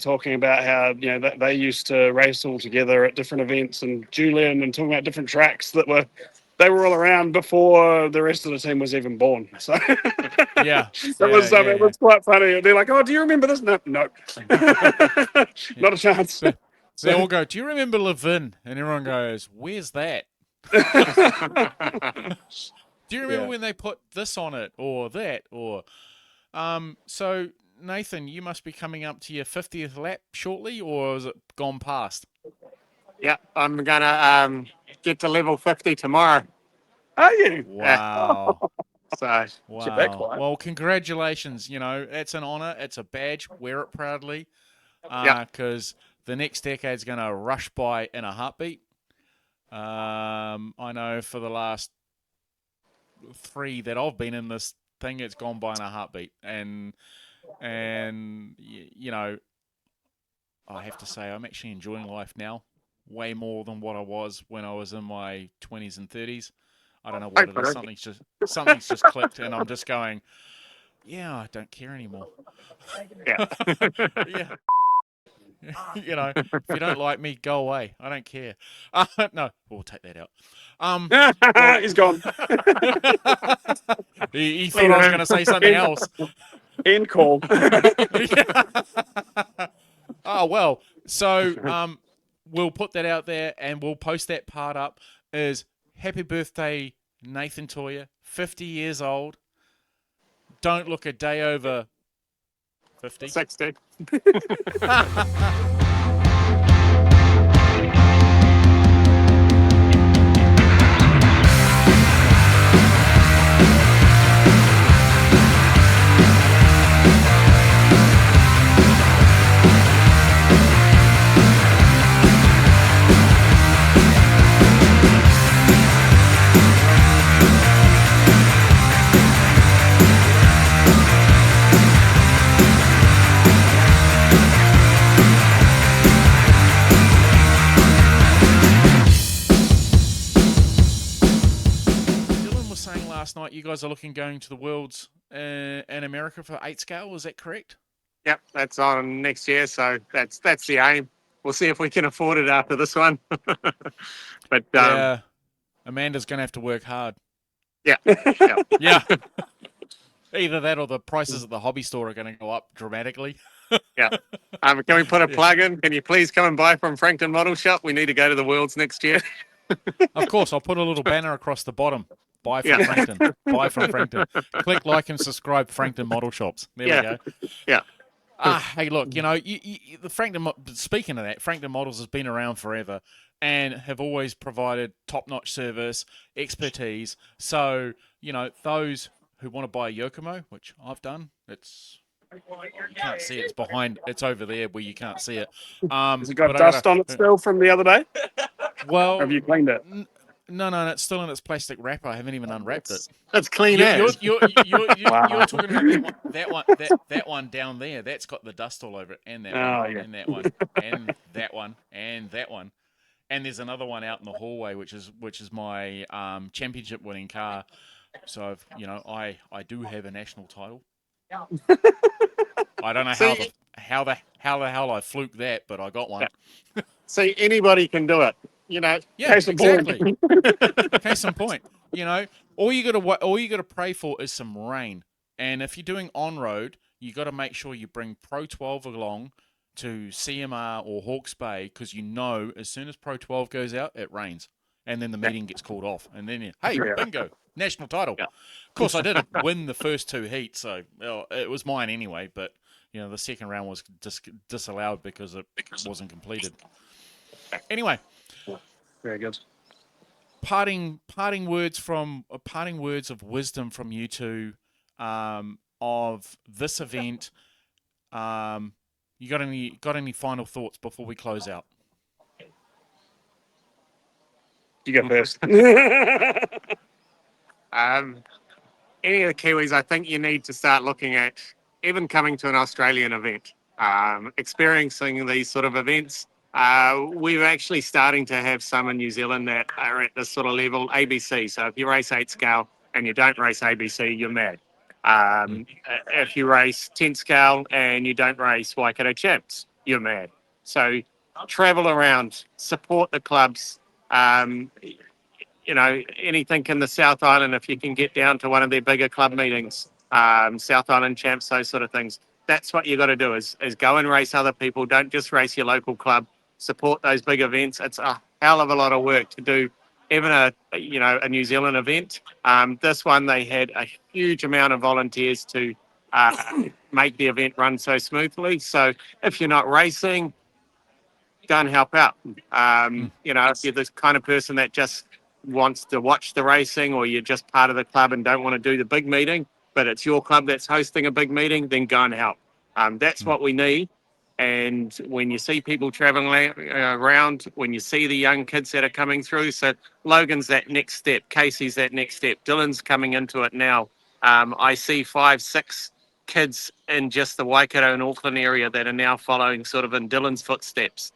talking about how that they used to race all together at different events, and Julian, and talking about different tracks they were all around before the rest of the team was even born. So yeah, it was quite funny. They're like, "Oh, do you remember this?" No, not a chance. They all go, "Do you remember Levin?" And everyone goes, "Where's that?" Do you remember when they put this on it or that or so Nathan, you must be coming up to your 50th lap shortly, or is it gone past? Yeah, I'm gonna get to level 50 tomorrow. Are you? Wow. So wow. Well, congratulations. It's an honor. It's a badge. Wear it proudly. Because the next decade's going to rush by in a heartbeat. I know for the last 3 that I've been in this thing, it's gone by in a heartbeat. And I have to say, I'm actually enjoying life now way more than what I was when I was in my 20s and 30s. I don't know what it is. Something's just clicked, and I'm just going, yeah, I don't care anymore. Yeah. Yeah. If you don't like me, go away. I don't care. No, we'll take that out. He's gone. He thought I was going to say something else. End call. Oh, well. So we'll put that out there, and we'll post that part up. Is happy birthday, Nathan Toya, 50 years old. Don't look a day over 50. 60. Last night, you guys are looking going to the Worlds in America for 8 scale. Is that correct? Yep, that's on next year. So that's the aim. We'll see if we can afford it after this one. But yeah, Amanda's going to have to work hard. Yeah. Yeah. Either that or the prices at the hobby store are going to go up dramatically. Yeah. Can we put a plug in? Can you please come and buy from Frankton Model Shop? We need to go to the Worlds next year. Of course, I'll put a little banner across the bottom. Buy from Frankton. Buy from Frankton. Click like and subscribe. Frankton Model Shops. There we go. Yeah. Hey, look. The Frankton. Speaking of that, Frankton Models has been around forever and have always provided top-notch service, expertise. So those who want to buy a Yokomo, which I've done, you can't see it. It's behind. It's over there where you can't see it. Has it got dust on it still from the other day? Well, or have you cleaned it? No, it's still in its plastic wrapper. I haven't even unwrapped it. That's clean You're as. you're talking about that one down there. That's got the dust all over it, and that one, and that one, and that one, and that one, and there's another one out in the hallway, which is my championship winning car. So I do have a national title. I don't know how the hell I fluked that, but I got one. See, anybody can do it. Yeah, case in exactly. Case in point. All you gotta pray for is some rain. And if you're doing on road, you got to make sure you bring Pro 12 along to CMR or Hawke's Bay, because as soon as Pro 12 goes out, it rains, and then the meeting gets called off, and then bingo, national title. Of course, I didn't win the first 2 heats, so it was mine anyway. But the second round was disallowed because it wasn't completed. Anyway. Very good. Parting words of wisdom from you two of this event. You got any final thoughts before we close out? You go first. Any of the Kiwis, I think you need to start looking at even coming to an Australian event, experiencing these sort of events. We're actually starting to have some in New Zealand that are at this sort of level, ABC. So if you race 8 scale and you don't race ABC, you're mad. If you race 10 scale and you don't race Waikato Champs, you're mad. So travel around, support the clubs. Anything in the South Island, if you can get down to one of their bigger club meetings, South Island Champs, those sort of things. That's what you got to do is go and race other people. Don't just race your local club. Support those big events. It's a hell of a lot of work to do. Even a New Zealand event. This one, they had a huge amount of volunteers to make the event run so smoothly. So if you're not racing, go and help out. If you're the kind of person that just wants to watch the racing, or you're just part of the club and don't want to do the big meeting, but it's your club that's hosting a big meeting, then go and help. That's what we need. And when you see people traveling around, when you see the young kids that are coming through, so Logan's that next step, Kasey's that next step, Dylan's coming into it now. I see 5, 6 kids in just the Waikato and Auckland area that are now following sort of in Dylan's footsteps.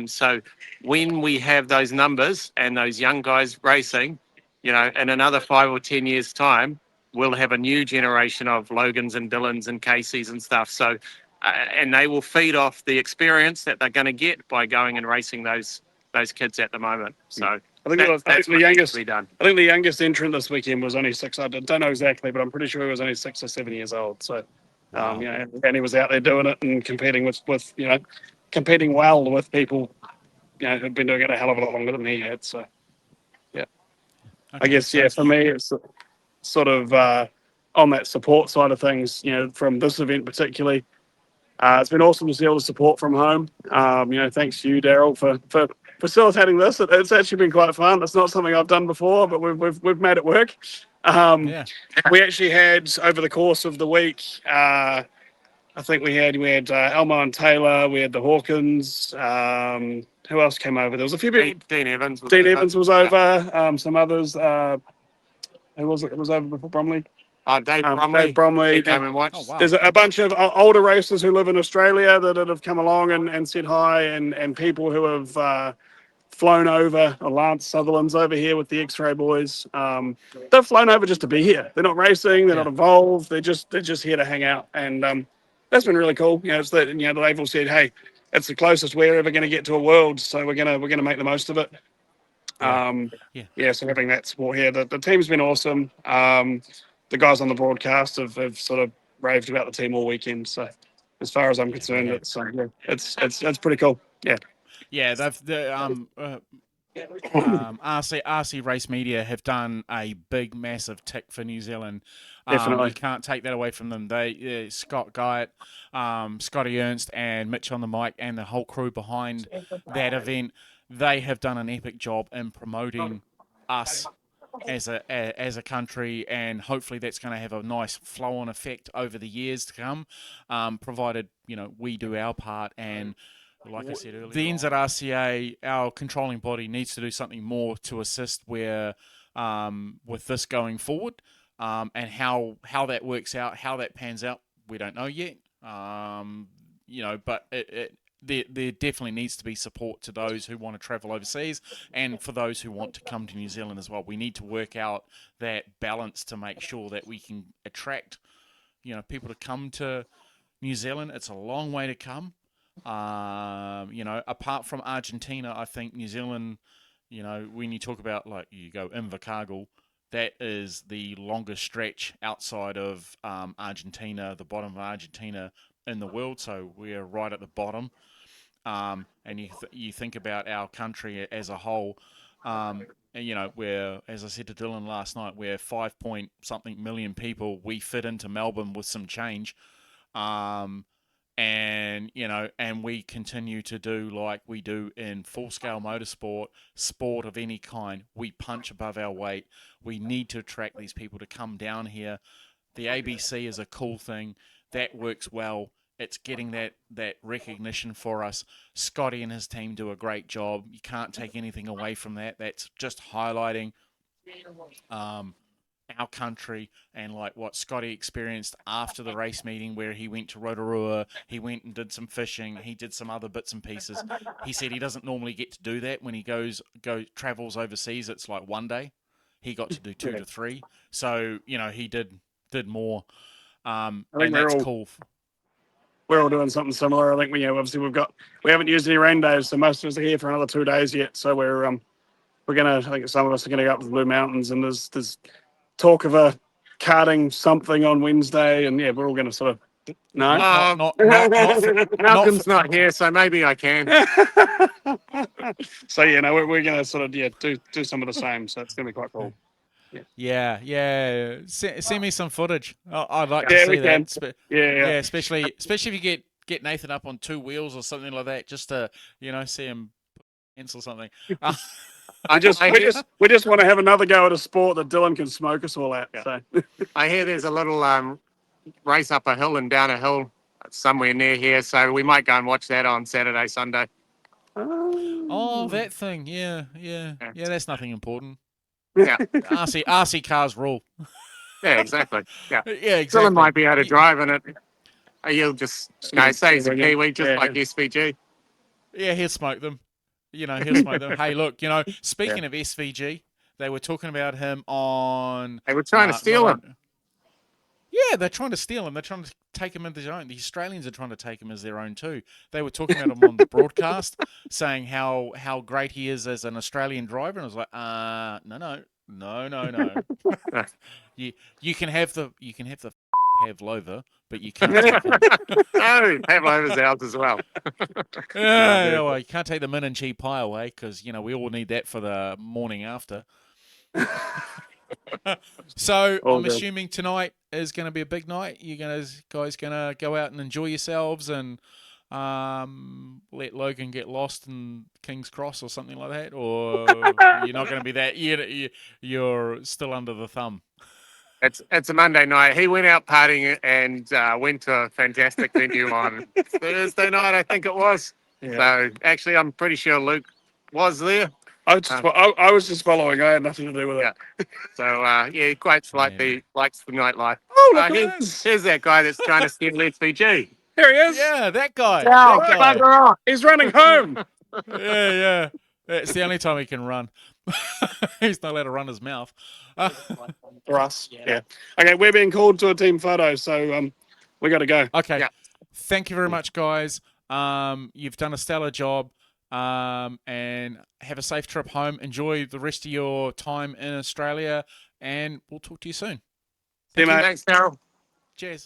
So when we have those numbers and those young guys racing, in another 5 or 10 years' time, we'll have a new generation of Logans and Dylans and Kaseys and stuff. So, and they will feed off the experience that they're going to get by going and racing those kids at the moment. So I think the youngest entrant this weekend was only 6. I don't know exactly, but I'm pretty sure he was only 6 or 7 years old. So, and he was out there doing it and competing with competing well with people, who've been doing it a hell of a lot longer than he had. So, yeah, okay, I guess for me it's sort of on that support side of things. From this event particularly. It's been awesome to see all the support from home. Thanks to you, Daryl, for facilitating this. It's actually been quite fun. It's not something I've done before, but we've made it work. We actually had over the course of the week. I think we had Elmo and Taylor. We had the Hawkins. Who else came over? There was a few people. Dean Evans. Evans was over. Some others. Who was it? It was over before Bromley. Dave Bromley. He came and watched. Oh, wow. There's a bunch of older racers who live in Australia that have come along and said hi, and people who have flown over. Lance Sutherland's over here with the X-Ray boys. They've flown over just to be here. They're not racing. They're not involved. They're just here to hang out, and that's been really cool. It's that they've all said, hey, it's the closest we're ever going to get to a world, so we're gonna make the most of it. So having that support here, the team's been awesome. The guys on the broadcast have sort of raved about the team all weekend. So, as far as I'm concerned, it's pretty cool. RC Race Media have done a big, massive tick for New Zealand. Definitely. You can't take that away from them. Scott Guyett, Scotty Ernst, and Mitch on the mic, and the whole crew behind that event, they have done an epic job in promoting us as a country, and hopefully that's going to have a nice flow-on effect over the years to come, provided we do our part and like I said earlier, the NZRCA, our controlling body, needs to do something more to assist with this going forward, and how that works out, how that pans out, we don't know yet. But there definitely needs to be support to those who want to travel overseas, and for those who want to come to New Zealand as well. We need to work out that balance to make sure that we can attract, people to come to New Zealand. It's a long way to come. Apart from Argentina, I think New Zealand, when you talk about, like, you go Invercargill, that is the longest stretch outside of Argentina, the bottom of Argentina in the world. So we're right at the bottom. And you think about our country as a whole, and we're, as I said to Dylan last night, we're 5-point-something million people. We fit into Melbourne with some change. And we continue to do like we do in full-scale motorsport, sport of any kind. We punch above our weight. We need to attract these people to come down here. The ABC is a cool thing. That works well. It's getting that recognition for us. Scotty and his team do a great job. You can't take anything away from that. That's just highlighting our country and like what Scotty experienced after the race meeting, where he went to Rotorua, he went and did some fishing, he did some other bits and pieces. He said he doesn't normally get to do that when he travels overseas. It's like one day. He got to do 2 to 3. So, he did more. And that's cool. We're all doing something similar. I think we haven't used any rain days, so most of us are here for another 2 days yet. So I think some of us are gonna go up to the Blue Mountains, and there's talk of a karting something on Wednesday, and we're all going to sort of Malcolm's not here, so maybe I can. So we're going to sort of do some of the same. So it's going to be quite cool. Yeah. Send me some footage. I'd like to see that. Especially if you get Nathan up on 2 wheels or something like that, just to see him pants or something. We just want to have another go at a sport that Dylan can smoke us all at. So I hear there's a little race up a hill and down a hill somewhere near here, so we might go and watch that on Saturday, Sunday. Oh, that thing. Yeah. That's nothing important. Yeah. RC cars rule. Yeah, exactly. Yeah. Yeah, exactly. Dylan might be able to drive in it. You'll just say he's a Kiwi, just like SVG. Yeah, he'll smoke them. He'll smoke them. Hey, look, speaking of SVG, they were talking about him on... They were trying to steal him. Yeah, they're trying to steal him. They're trying to take him as their own. The Australians are trying to take him as their own too. They were talking about him on the broadcast, saying how great he is as an Australian driver. And I was like, no. You can have the Pavlova, but you can't take him. No, Pavlova's out as well. Well, you can't take the min and chi pie away, because we all need that for the morning after. So I'm assuming tonight is going to be a big night. You guys going to go out and enjoy yourselves and let Logan get lost in King's Cross or something like that, or you're not going to be that? You're still under the thumb. It's a Monday night. He went out partying and went to a fantastic venue on Thursday night, I think it was. Yeah. So actually, I'm pretty sure Luke was there. I was just following. I had nothing to do with it. So quite likes the nightlife. Oh, here's that guy that's trying to steal SVG. Here he is. Yeah, that guy. He's running home. Yeah. It's the only time he can run. He's not allowed to run his mouth. For us, yeah. Okay, we're being called to a team photo, so we got to go. Okay. Yeah. Thank you very much, guys. You've done a stellar job. And have a safe trip home. Enjoy the rest of your time in Australia, and we'll talk to you soon. See you, mate. Thanks, Daryl. Cheers.